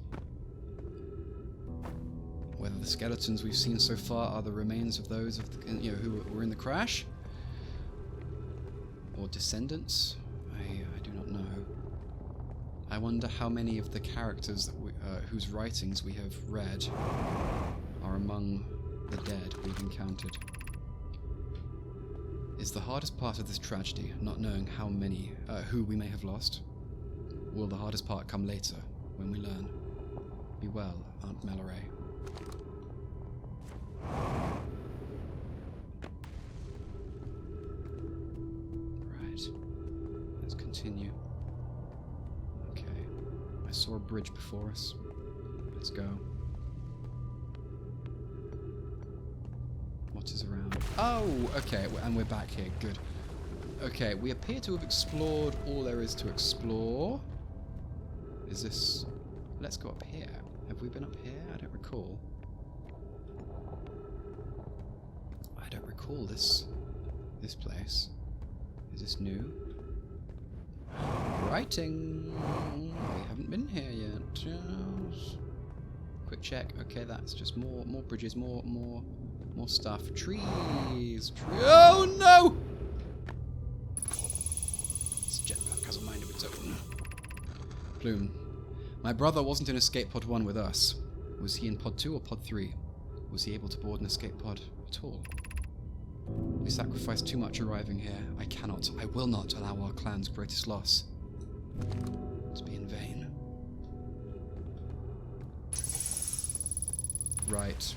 Whether the skeletons we've seen so far are the remains of those of the, who were in the crash, or descendants, I do not know. I wonder how many of the characters that whose writings we have read are among the dead we've encountered. Is the hardest part of this tragedy not knowing how many, who we may have lost? Will the hardest part come later, when we learn? Be well, Aunt Mallory. Right. Let's continue. Okay. I saw a bridge before us. Let's go. What is around? Oh, okay, and we're back here. Good. Okay, we appear to have explored all there is to explore. Is this... Let's go up here. Have we been up here? I don't recall. I don't recall this place. Is this new? Writing! We haven't been here yet. Just quick check. Okay, that's just more bridges, more stuff. Trees! Oh no! This jetpack has a mind of its own. Plume. My brother wasn't in escape pod 1 with us. Was he in pod 2 or pod 3? Was he able to board an escape pod at all? We sacrificed too much arriving here. I cannot, I will not allow our clan's greatest loss to be in vain. Right.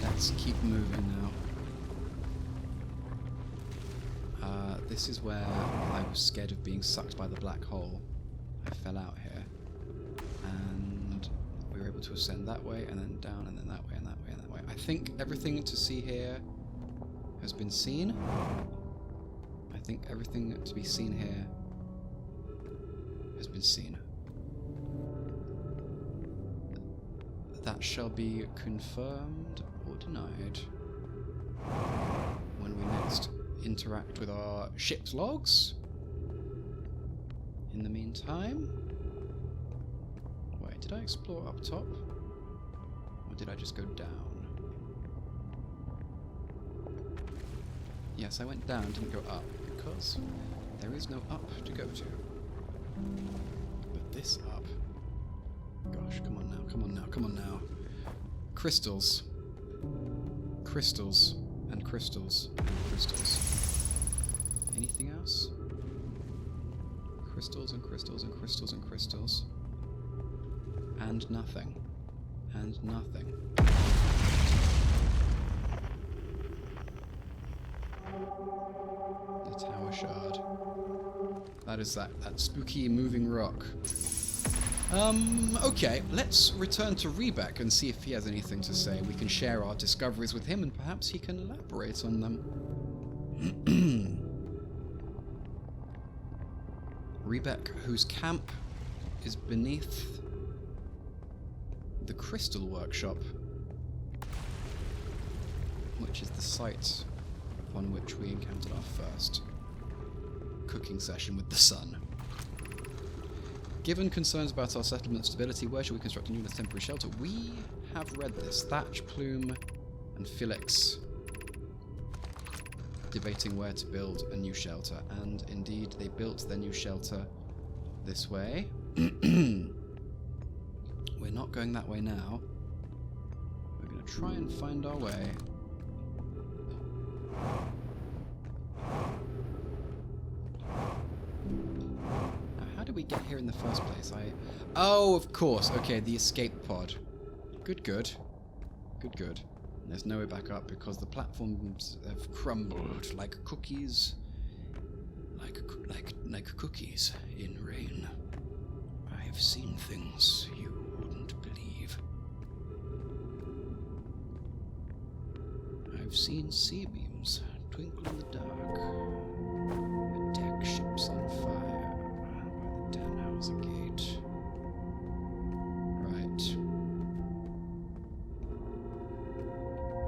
Let's keep moving now. This is where I was scared of being sucked by the black hole. I fell out here. And we were able to ascend that way, and then down, and then that way, and that way, and that way. I think everything to see here has been seen. I think everything to be seen here has been seen. That shall be confirmed or denied when we next interact with our ship's logs. In the meantime... Wait, did I explore up top? Or did I just go down? Yes, I went down, didn't go up, because there is no up to go to. But this up... Gosh, come on now, come on now, come on now. Crystals. Crystals. And crystals. And crystals. Anything else? Crystals and crystals and crystals and crystals. And nothing. And nothing. The tower shard. That is that spooky moving rock. Okay, let's return to Rebek and see if he has anything to say. We can share our discoveries with him and perhaps he can elaborate on them. Rebek, whose camp is beneath the Crystal Workshop, which is the site upon which we encountered our first cooking session with the sun. Given concerns about our settlement stability, where should we construct a new temporary shelter? We have read this. Thatch, Plume, and Felix debating where to build a new shelter. And indeed, they built their new shelter this way. We're not going that way now. We're going to try and find our way. we get here in the first place? Oh, of course. Okay, the escape pod. Good, good. Good, good. There's no way back up because the platforms have crumbled like cookies. Like cookies in rain. I've seen things you wouldn't believe. I've seen sea beams twinkle in the dark. Attack ships on fire by the Tannhauser Gate. Right.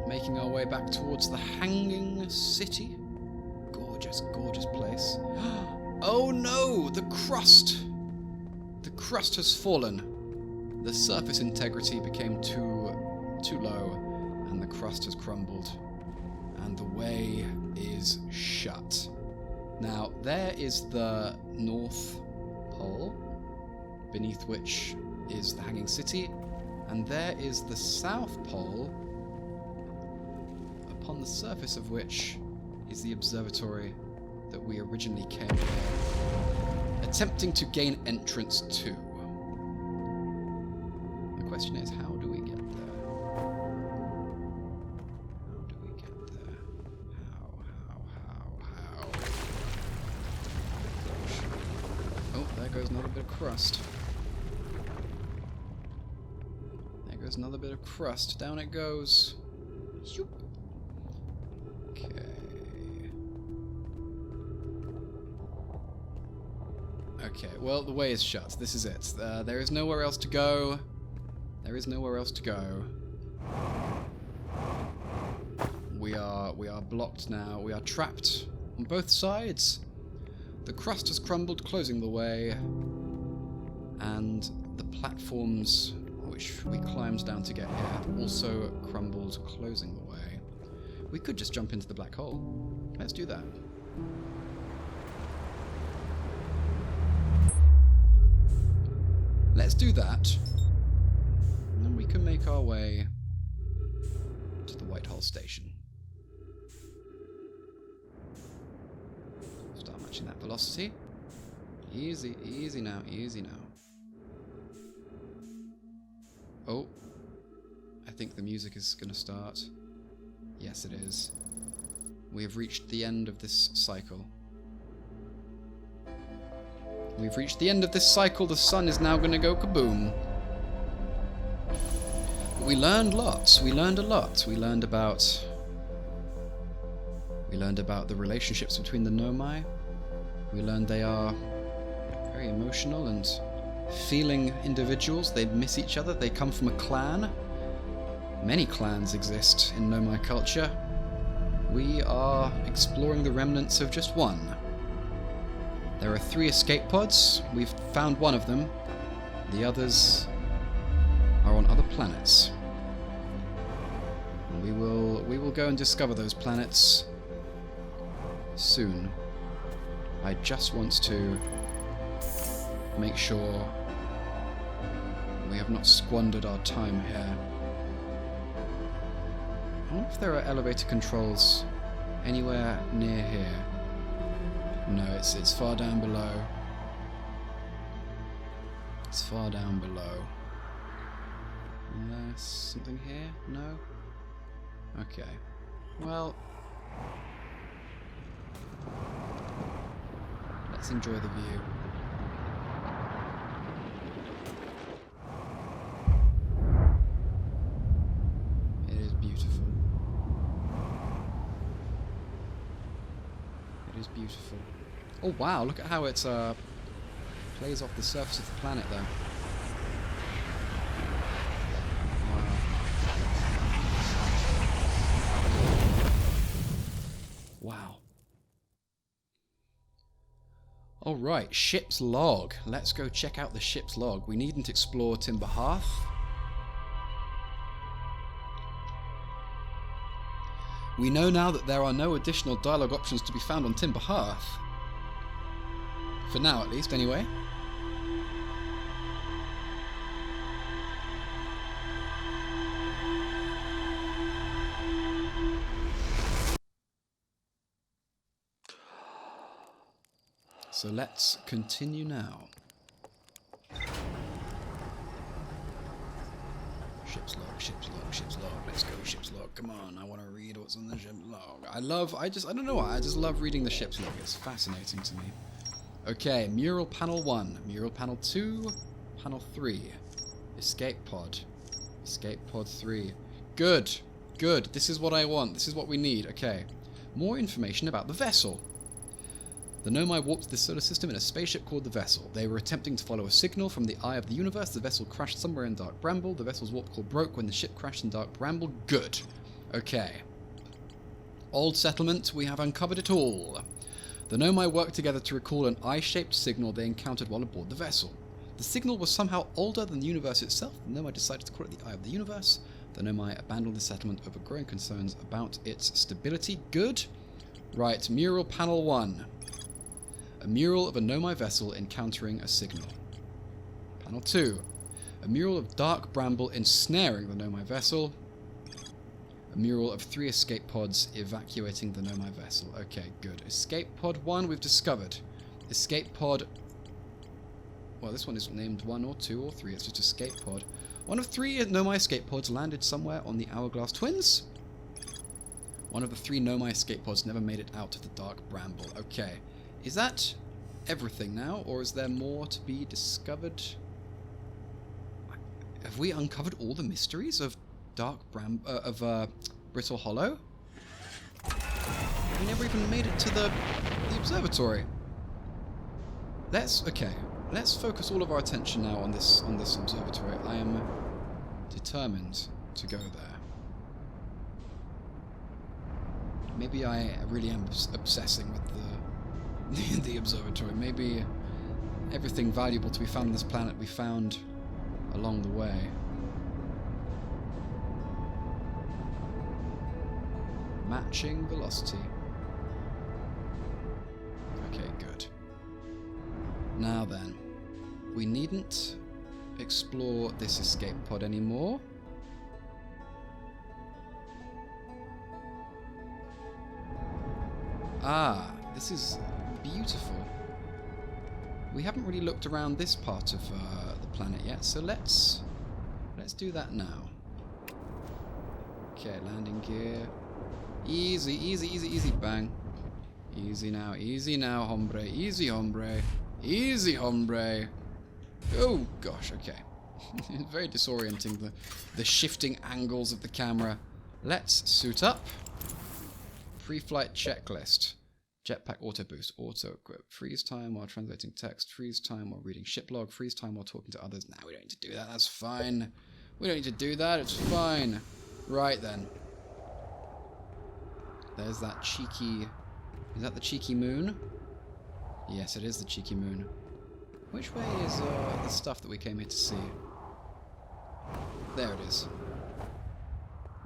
Making our way back towards the Hanging City. Gorgeous, gorgeous place. Oh no! The crust! The crust has fallen. The surface integrity became too low, and the crust has crumbled. And the way is shut. Now, there is the North Pole, beneath which is the Hanging City, and there is the South Pole, upon the surface of which is the observatory that we originally came here, attempting to gain entrance to. The question is, how do we get there? How do we get there? How? Oh, there goes another bit of crust. There goes another bit of crust. Down it goes. Shoop. Okay. Okay, well, the way is shut. This is it. There is nowhere else to go. There is nowhere else to go. We are blocked now. We are trapped on both sides. The crust has crumbled, closing the way. And the platforms which we climbed down to get here have also crumbled, closing the way. We could just jump into the black hole. Let's do that. Let's do that. And then we can make our way to the Whitehall station. Start matching that velocity. Easy, easy now, easy now. Oh. I think the music is going to start. Yes, it is. We have reached the end of this cycle. We've reached the end of this cycle. The sun is now going to go kaboom. But we learned lots. We learned a lot. We learned about the relationships between the Nomai. We learned they are very emotional and feeling individuals. They miss each other. They come from a clan. Many clans exist in Nomai culture. We are exploring the remnants of just one. There are 3 escape pods. We've found one of them. The others are on other planets. And we will go and discover those planets soon. I just want to make sure we have not squandered our time here. I wonder if there are elevator controls anywhere near here. No, it's far down below. It's far down below. Something here? No? Okay. Well, let's enjoy the view. It is beautiful. It is beautiful. Oh wow, look at how it plays off the surface of the planet there. Wow. Alright, ship's log. Let's go check out the ship's log. We needn't explore Timber Hearth. We know now that there are no additional dialogue options to be found on Timber Hearth. For now, at least, anyway. So let's continue now. ship's log, ship's log. Let's go, ship's log. Come on, I want to read what's on the ship's log. I don't know why, I just love reading the ship's log. It's fascinating to me. Okay, mural panel 1, mural panel 2, panel 3. Escape pod. Escape pod 3. Good, good. This is what I want. This is what we need. Okay. More information about the vessel. The Nomai warped to the solar system in a spaceship called the Vessel. They were attempting to follow a signal from the eye of the universe. The vessel crashed somewhere in Dark Bramble. The vessel's warp core broke when the ship crashed in Dark Bramble. Good. Okay. Old settlement. We have uncovered it all. The Nomai worked together to recall an eye-shaped signal they encountered while aboard the vessel. The signal was somehow older than the universe itself. The Nomai decided to call it the Eye of the Universe. The Nomai abandoned the settlement over growing concerns about its stability. Good. Right, mural panel 1. A mural of a Nomai vessel encountering a signal. Panel 2. A mural of Dark Bramble ensnaring the Nomai vessel. A mural of 3 escape pods evacuating the Nomai vessel. Okay, good. Escape pod 1 we've discovered. Escape pod... Well, this one isn't named 1 or 2 or 3. It's just escape pod. One of 3 Nomai escape pods landed somewhere on the Hourglass Twins. One of the 3 Nomai escape pods never made it out to the Dark Bramble. Okay. Is that everything now, or is there more to be discovered? Have we uncovered all the mysteries of Brittle Hollow? We never even made it to the observatory. Let's focus all of our attention now on this observatory. I am determined to go there. Maybe I really am obsessing with the observatory. Maybe everything valuable to be found on this planet we found along the way. Matching velocity. Okay, good. Now then, we needn't explore this escape pod anymore. Ah, this is beautiful. We haven't really looked around this part of the planet yet, so let's do that now. Okay, landing gear. Easy, easy, easy, easy, bang. Easy now, hombre. Easy, hombre. Easy, hombre. Oh, gosh, okay. Very disorienting, the shifting angles of the camera. Let's suit up. Pre-flight checklist. Jetpack auto boost, auto equip, freeze time while translating text, freeze time while reading ship log, freeze time while talking to others. Nah, we don't need to do that, that's fine. We don't need to do that, it's fine. Right then. There's that cheeky... Is that the cheeky moon? Yes, it is the cheeky moon. Which way is the stuff that we came here to see? There it is.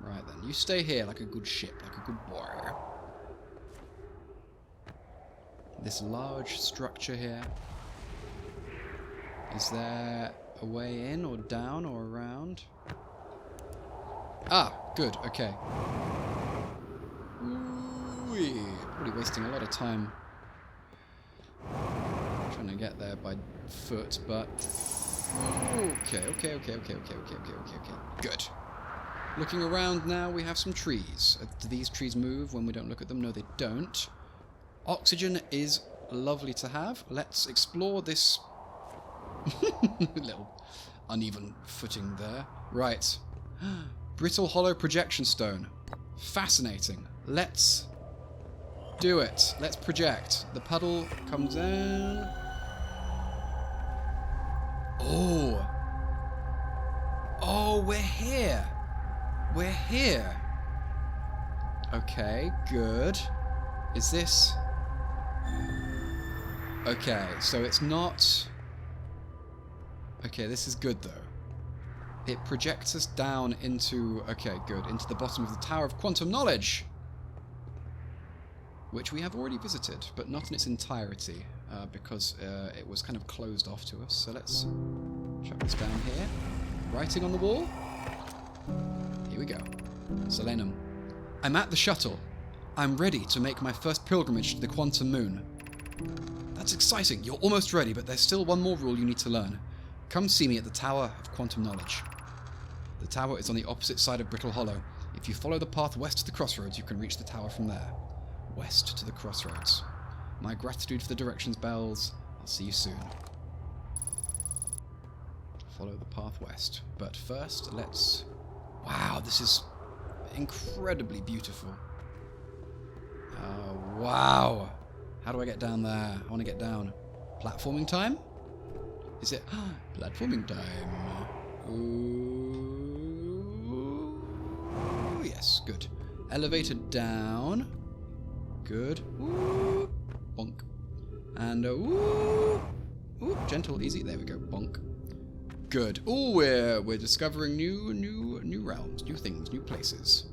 Right then, you stay here like a good ship, like a good boy. This large structure here. Is there a way in or down or around? Ah, good, okay. Ooh-wee. Probably wasting a lot of time trying to get there by foot, but... Okay. Good. Looking around now, we have some trees. Do these trees move when we don't look at them? No, they don't. Oxygen is lovely to have. Let's explore this little uneven footing there. Right. Brittle Hollow projection stone. Fascinating. Let's do it. Let's project. The puddle comes in. Oh. Oh, we're here. We're here. Okay, good. Is this... Okay, so it's not... Okay, this is good, though. It projects us down into... Okay, good. Into the bottom of the Tower of Quantum Knowledge. Which we have already visited, but not in its entirety. Because it was kind of closed off to us. So let's chuck this down here. Writing on the wall. Here we go. Selenum. I'm at the shuttle. I'm ready to make my first pilgrimage to the Quantum Moon. That's exciting. You're almost ready, but there's still one more rule you need to learn. Come see me at the Tower of Quantum Knowledge. The tower is on the opposite side of Brittle Hollow. If you follow the path west to the crossroads, you can reach the tower from there. West to the crossroads. My gratitude for the directions, Bells. I'll see you soon. Follow the path west. But first, let's... Wow, this is incredibly beautiful. Oh, wow. How do I get down there? I want to get down. Platforming time? Is it? Platforming time. Ooh, yes, good. Elevator down. Good. Ooh, bonk. And ooh, gentle, easy. There we go. Bonk. Good. Ooh, we're discovering new realms, new things, new places.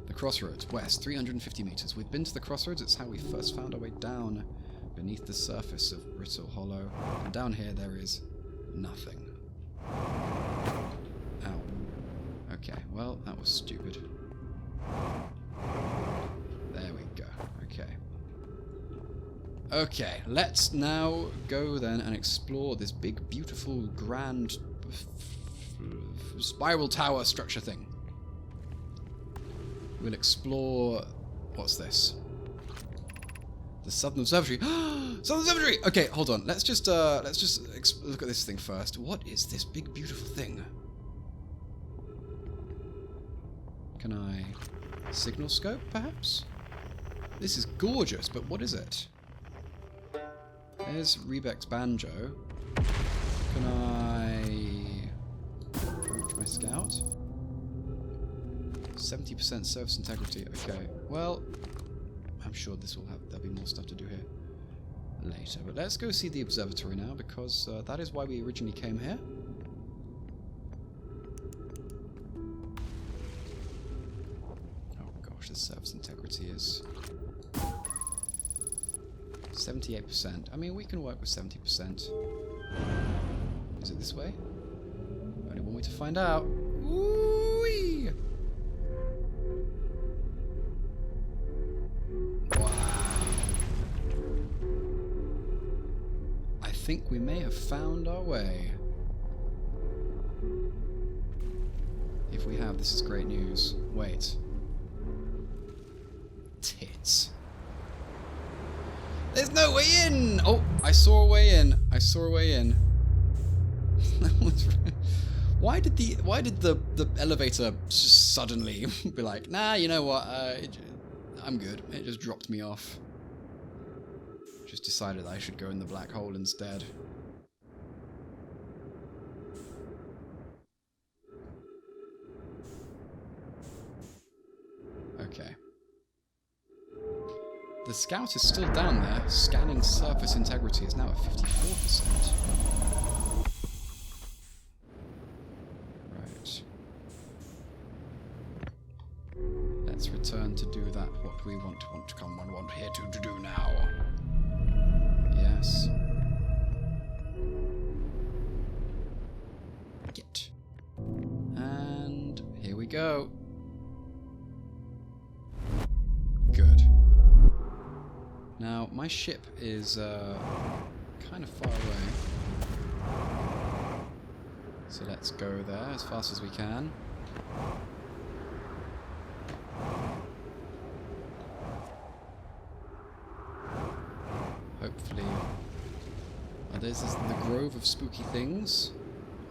The crossroads, west, 350 meters. We've been to the crossroads. It's how we first found our way down beneath the surface of Brittle Hollow. And down here there is nothing. Ow. Okay, well, that was stupid. There we go. Okay. Okay, let's now go then and explore this big, beautiful, grand spiral tower structure thing. We'll explore... What's this? The Southern Observatory. Southern Observatory! Okay, hold on. Let's just look at this thing first. What is this big, beautiful thing? Can I signal scope, perhaps? This is gorgeous, but what is it? There's Rebek's banjo. Can I approach my scout? 70% surface integrity. Okay. Well, I'm sure there'll be more stuff to do here later. But let's go see the observatory now, because that is why we originally came here. Oh gosh, the surface integrity is 78%. I mean, we can work with 70%. Is it this way? Only one way to find out. Ooh-wee! Wow. I think we may have found our way. If we have, this is great news. Wait. Tits. There's no way in! Oh, I saw a way in. I saw a way in. Why did the elevator just suddenly be like, nah, you know what? I'm good. It just dropped me off. Just decided I should go in the black hole instead. Okay. The scout is still down there. Scanning surface integrity is now at 54%. Right. Let's return to do that. What we want here to do now. Yes. Get. And here we go. Good. Now, my ship is kind of far away. So let's go there as fast as we can. Hopefully... Oh, this is the grove of spooky things.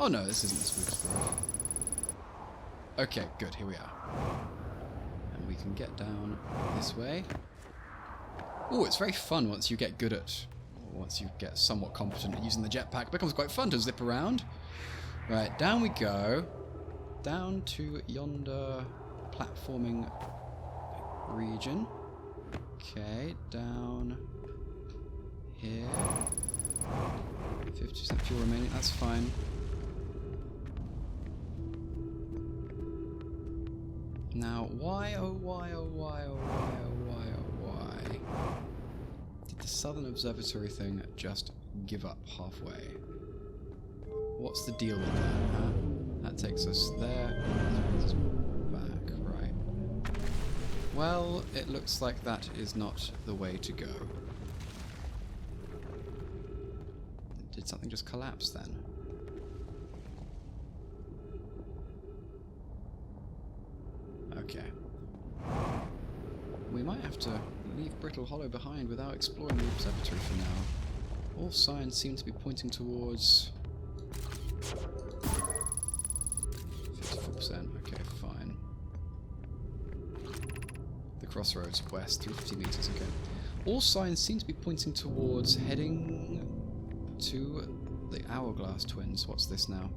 Oh no, this isn't the spooky grove. Okay, good, here we are. And we can get down this way. Oh, it's very fun once you get good at... Once you get somewhat competent at using the jetpack. It becomes quite fun to zip around. Right, down we go. Down to yonder platforming region. Okay, down here. 50% fuel remaining, that's fine. Now, why, oh why, oh why, oh why, oh why, oh why did the Southern Observatory thing just give up halfway? What's the deal with that, huh? That takes us there, that takes us back, right. Well, it looks like that is not the way to go. Did something just collapse then? have to leave Brittle Hollow behind without exploring the observatory for now. All signs seem to be pointing towards 54%. Okay, fine. The crossroads west, 350 meters. Okay. All signs seem to be pointing towards heading to the Hourglass Twins. What's this now?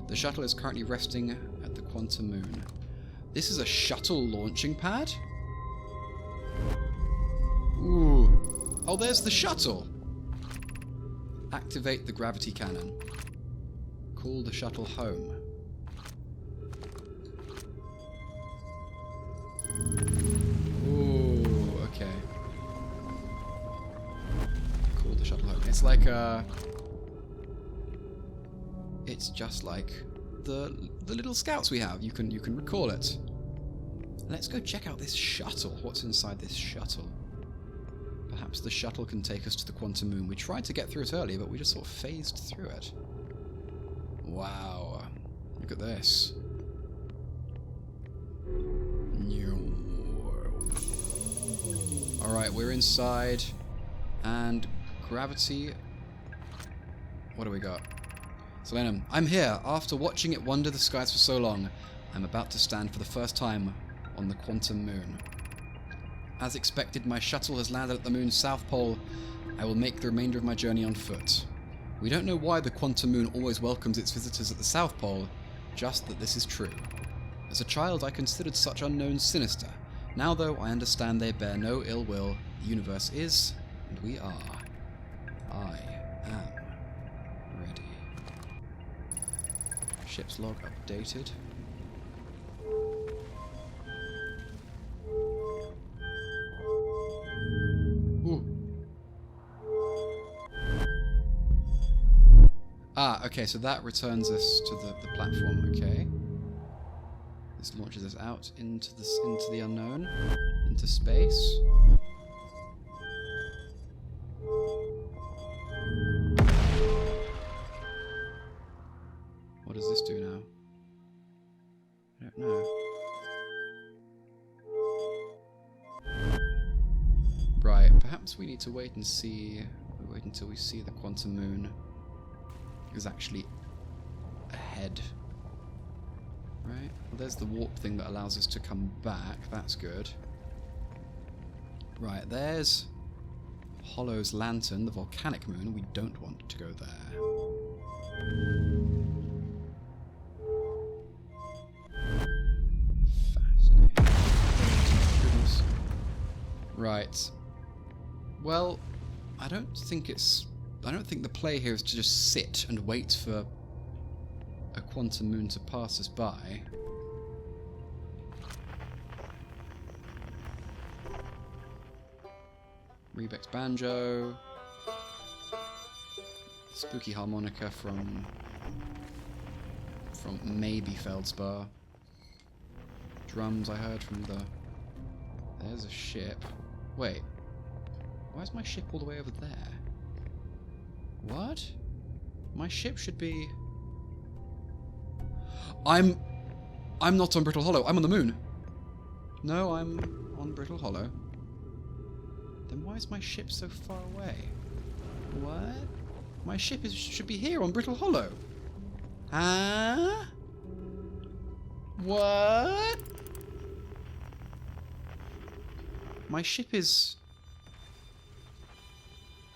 The shuttle is currently resting at the Quantum Moon. This is a shuttle launching pad? Ooh. Oh, there's the shuttle! Activate the gravity cannon. Call the shuttle home. Ooh, okay. Call the shuttle home. It's like a... It's just like the little scouts we have. You can recall it. Let's go check out this shuttle. What's inside this shuttle? Perhaps the shuttle can take us to the Quantum Moon. We tried to get through it earlier, but we just sort of phased through it. Wow. Look at this. Alright, we're inside. And gravity... What do we got? Selenum, I'm here. After watching it wander the skies for so long, I'm about to stand for the first time on the Quantum Moon. As expected, my shuttle has landed at the moon's south pole. I will make the remainder of my journey on foot. We don't know why the Quantum Moon always welcomes its visitors at the South Pole, just that this is true. As a child, I considered such unknowns sinister. Now, though, I understand they bear no ill will. The universe is, and we are. I am ready. Ship's log updated. Ah, okay, so that returns us to the platform, okay. This launches us out into the unknown, into space. What does this do now? I don't know. Right, perhaps we need to wait until we see the Quantum Moon is actually ahead. Right? Well, there's the warp thing that allows us to come back. That's good. Right, there's Hollow's lantern, the volcanic moon. We don't want to go there. Fascinating. Goodness. Right. Well, I don't think the play here is to just sit and wait for a quantum moon to pass us by. Rebec's banjo. Spooky harmonica from maybe Feldspar. Drums I heard from the... There's a ship. Wait. Why is my ship all the way over there? What? My ship should be... I'm not on Brittle Hollow. I'm on the moon. No, I'm on Brittle Hollow. Then why is my ship so far away? What? My ship should be here on Brittle Hollow. Huh? What? My ship is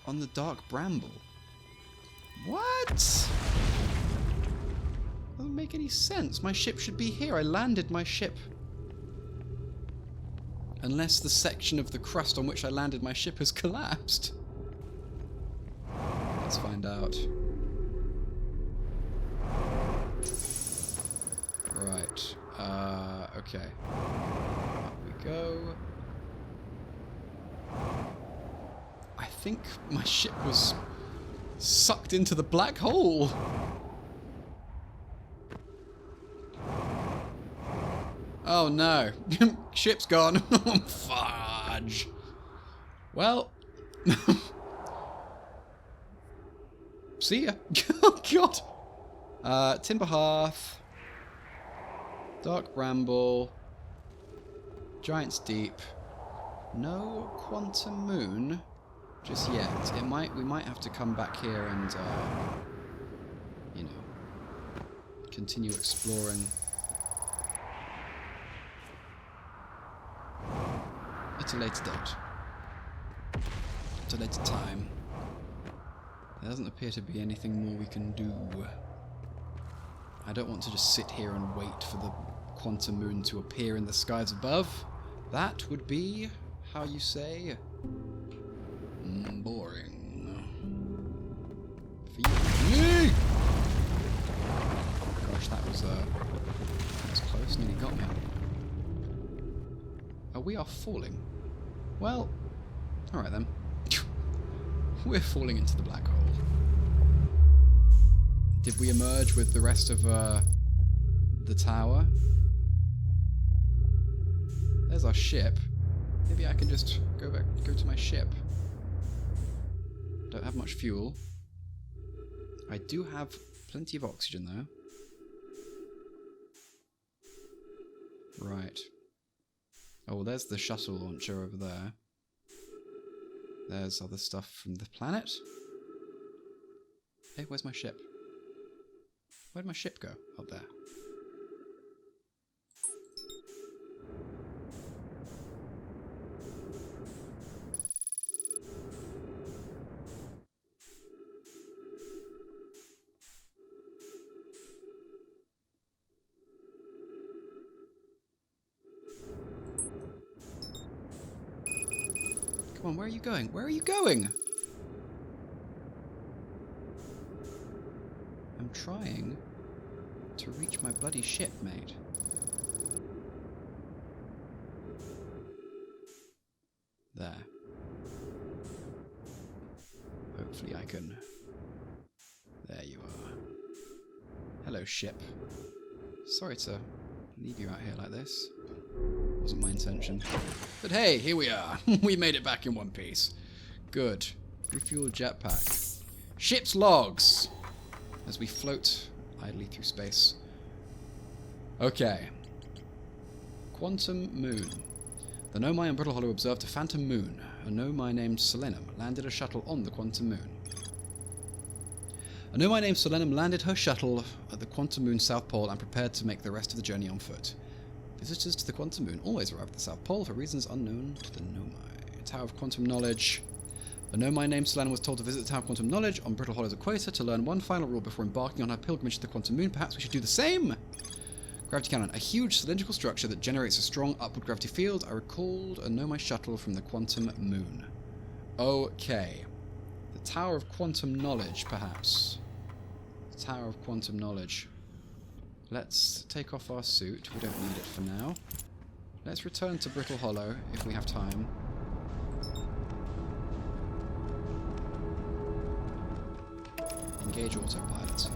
on the Dark Bramble. What? Doesn't make any sense. My ship should be here. I landed my ship. Unless the section of the crust on which I landed my ship has collapsed. Let's find out. Right. Okay. Up we go. I think my ship was sucked into the black hole. Oh no. Ship's gone. Fudge. Well. See ya. Oh god. Timber Hearth. Dark Bramble. Giant's Deep. No quantum moon just yet. We might have to come back here and, you know, continue exploring. At a later date. At a later time. There doesn't appear to be anything more we can do. I don't want to just sit here and wait for the quantum moon to appear in the skies above. That would be, how you say, boring. For you. Gosh, that was close. Nearly got me. Oh, we are falling. Well, alright then. We're falling into the black hole. Did we emerge with the rest of the tower? There's our ship. Maybe I can just go to my ship. Don't have much fuel. I do have plenty of oxygen though. Right. Oh, there's the shuttle launcher over there. There's other stuff from the planet. Hey, where's my ship? Where'd my ship go? Up there. Come on, where are you going? Where are you going? I'm trying to reach my bloody ship, mate. There. Hopefully I can... There you are. Hello, ship. Sorry to leave you out here like this. Wasn't my intention. But hey, here we are. We made it back in one piece. Good. Refuel jetpack. Ship's logs! As we float idly through space. Okay. Quantum moon. The Nomai and Brittle Hollow observed a phantom moon. A Nomai named Selenum landed a shuttle on the quantum moon. A Nomai named Selenum landed her shuttle at the quantum moon's south pole and prepared to make the rest of the journey on foot. Visitors to the quantum moon always arrive at the south pole for reasons unknown to the Nomai. Tower of Quantum Knowledge. The Nomai named Selenum was told to visit the Tower of Quantum Knowledge on Brittle Hollow's equator to learn one final rule before embarking on her pilgrimage to the quantum moon. Perhaps we should do the same? Gravity cannon. A huge cylindrical structure that generates a strong upward gravity field. I recalled a Nomai shuttle from the quantum moon. Okay. The Tower of Quantum Knowledge, perhaps. The Tower of Quantum Knowledge. Let's take off our suit. We don't need it for now. Let's return to Brittle Hollow if we have time. Engage autopilot.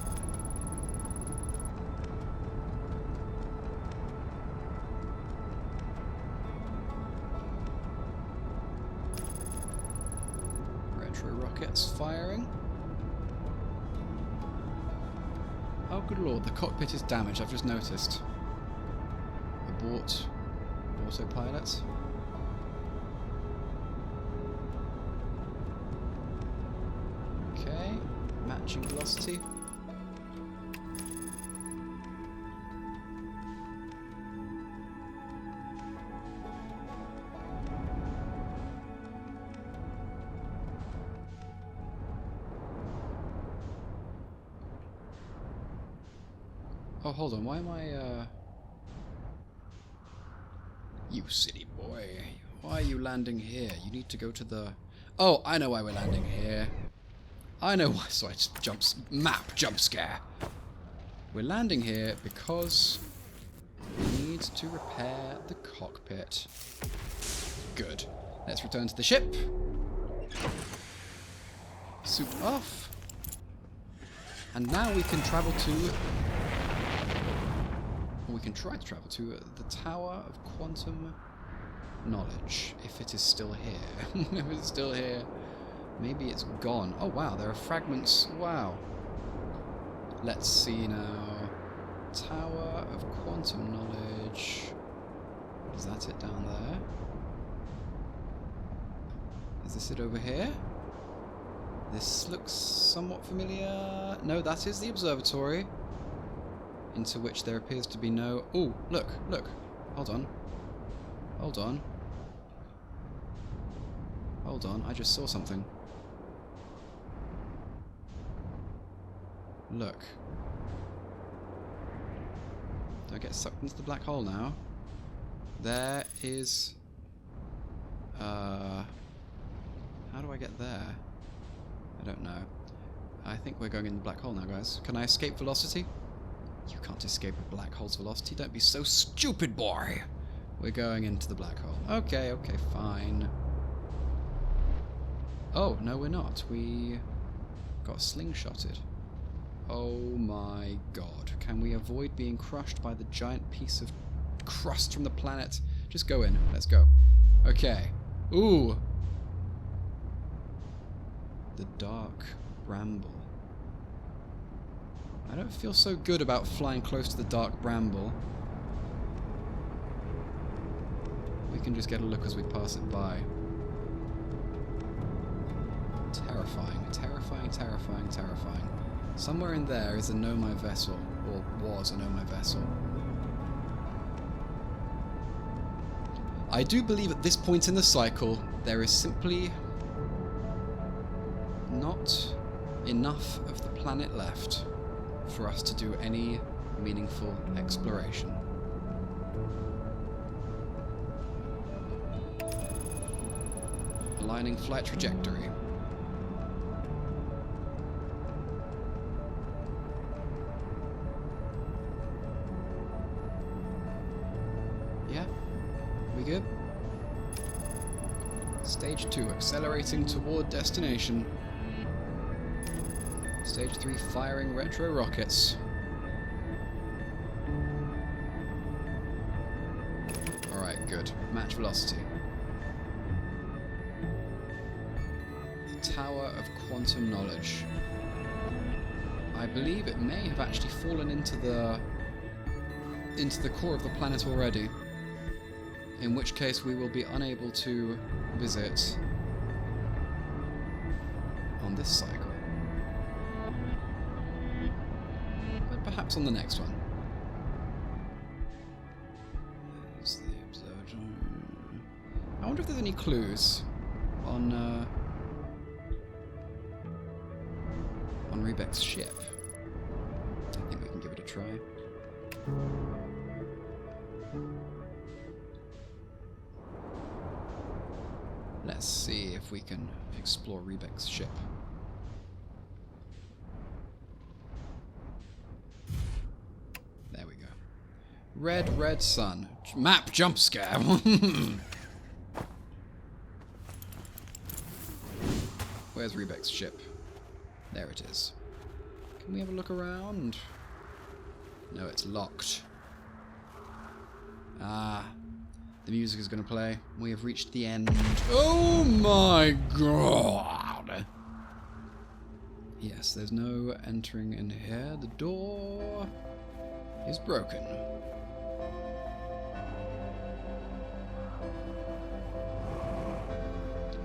Retro rockets firing. Oh, good lord, the cockpit is damaged, I've just noticed. Abort autopilot. Okay, matching velocity. Oh, hold on, why am I, You silly boy. Why are you landing here? You need to go to the... Oh, I know why we're landing here. I know why, so I just jump scare. We're landing here because we need to repair the cockpit. Good. Let's return to the ship. Suit off. And now we can travel to... we can try to travel to the Tower of Quantum Knowledge, if it is still here. If it's still here, maybe it's gone. Oh wow, there are fragments. Wow. Let's see now. Tower of Quantum Knowledge. Is that it down there? Is this it over here? This looks somewhat familiar. No, that is the observatory. Into which there appears to be no... Oh, look, look. Hold on. Hold on. Hold on, I just saw something. Look. Do I get sucked into the black hole now? There is... How do I get there? I don't know. I think we're going in the black hole now, guys. Can I escape velocity? You can't escape a black hole's velocity. Don't be so stupid, boy! We're going into the black hole. Okay, okay, fine. Oh, no we're not. We got slingshotted. Oh my god. Can we avoid being crushed by the giant piece of crust from the planet? Just go in. Let's go. Okay. Ooh! The dark bramble. I don't feel so good about flying close to the dark bramble. We can just get a look as we pass it by. Terrifying, terrifying, terrifying, terrifying. Somewhere in there is a Nomai vessel, or was a Nomai vessel. I do believe at this point in the cycle, there is simply not enough of the planet left for us to do any meaningful exploration. Aligning flight trajectory. Yeah? We good? Stage 2, accelerating toward destination. Stage 3, firing retro rockets. Alright, good. Match velocity. The Tower of Quantum Knowledge. I believe it may have actually fallen into the core of the planet already. In which case we will be unable to visit on this cycle. But perhaps on the next one. There's the observatory. I wonder if there's any clues on Rebek's ship. I think we can give it a try. Let's see if we can explore Rebek's ship. There we go. Red sun. Map jump scare. Where's Rebek's ship? There it is. Can we have a look around? No, it's locked. Ah. The music is going to play. We have reached the end. Oh my god! Yes, there's no entering in here. The door is broken.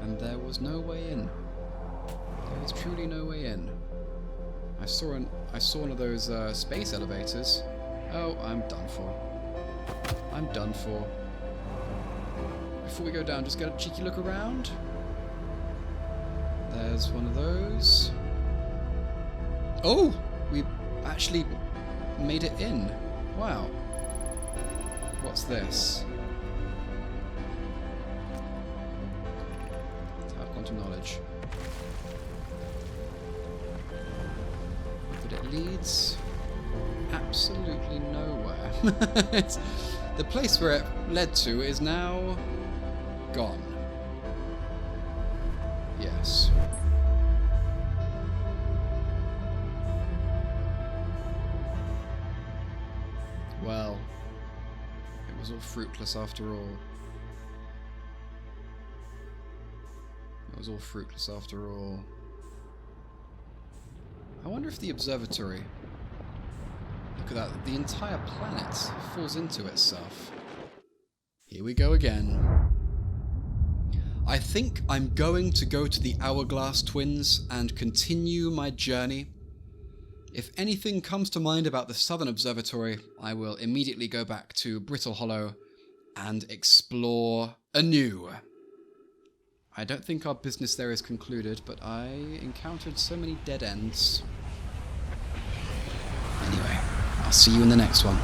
And there was no way in. There is truly no way in. I saw one of those space elevators. Oh, I'm done for. I'm done for. Before we go down, just get a cheeky look around. There's one of those. Oh! We actually made it in. Wow. What's this? Tower of Quantum Knowledge. But it leads absolutely nowhere. The place where it led to is now gone. Yes. Well, it was all fruitless after all. It was all fruitless after all. I wonder if the observatory... Look at that, the entire planet falls into itself. Here we go again. I think I'm going to go to the Hourglass Twins and continue my journey. If anything comes to mind about the Southern Observatory, I will immediately go back to Brittle Hollow and explore anew. I don't think our business there is concluded, but I encountered so many dead ends. Anyway, I'll see you in the next one.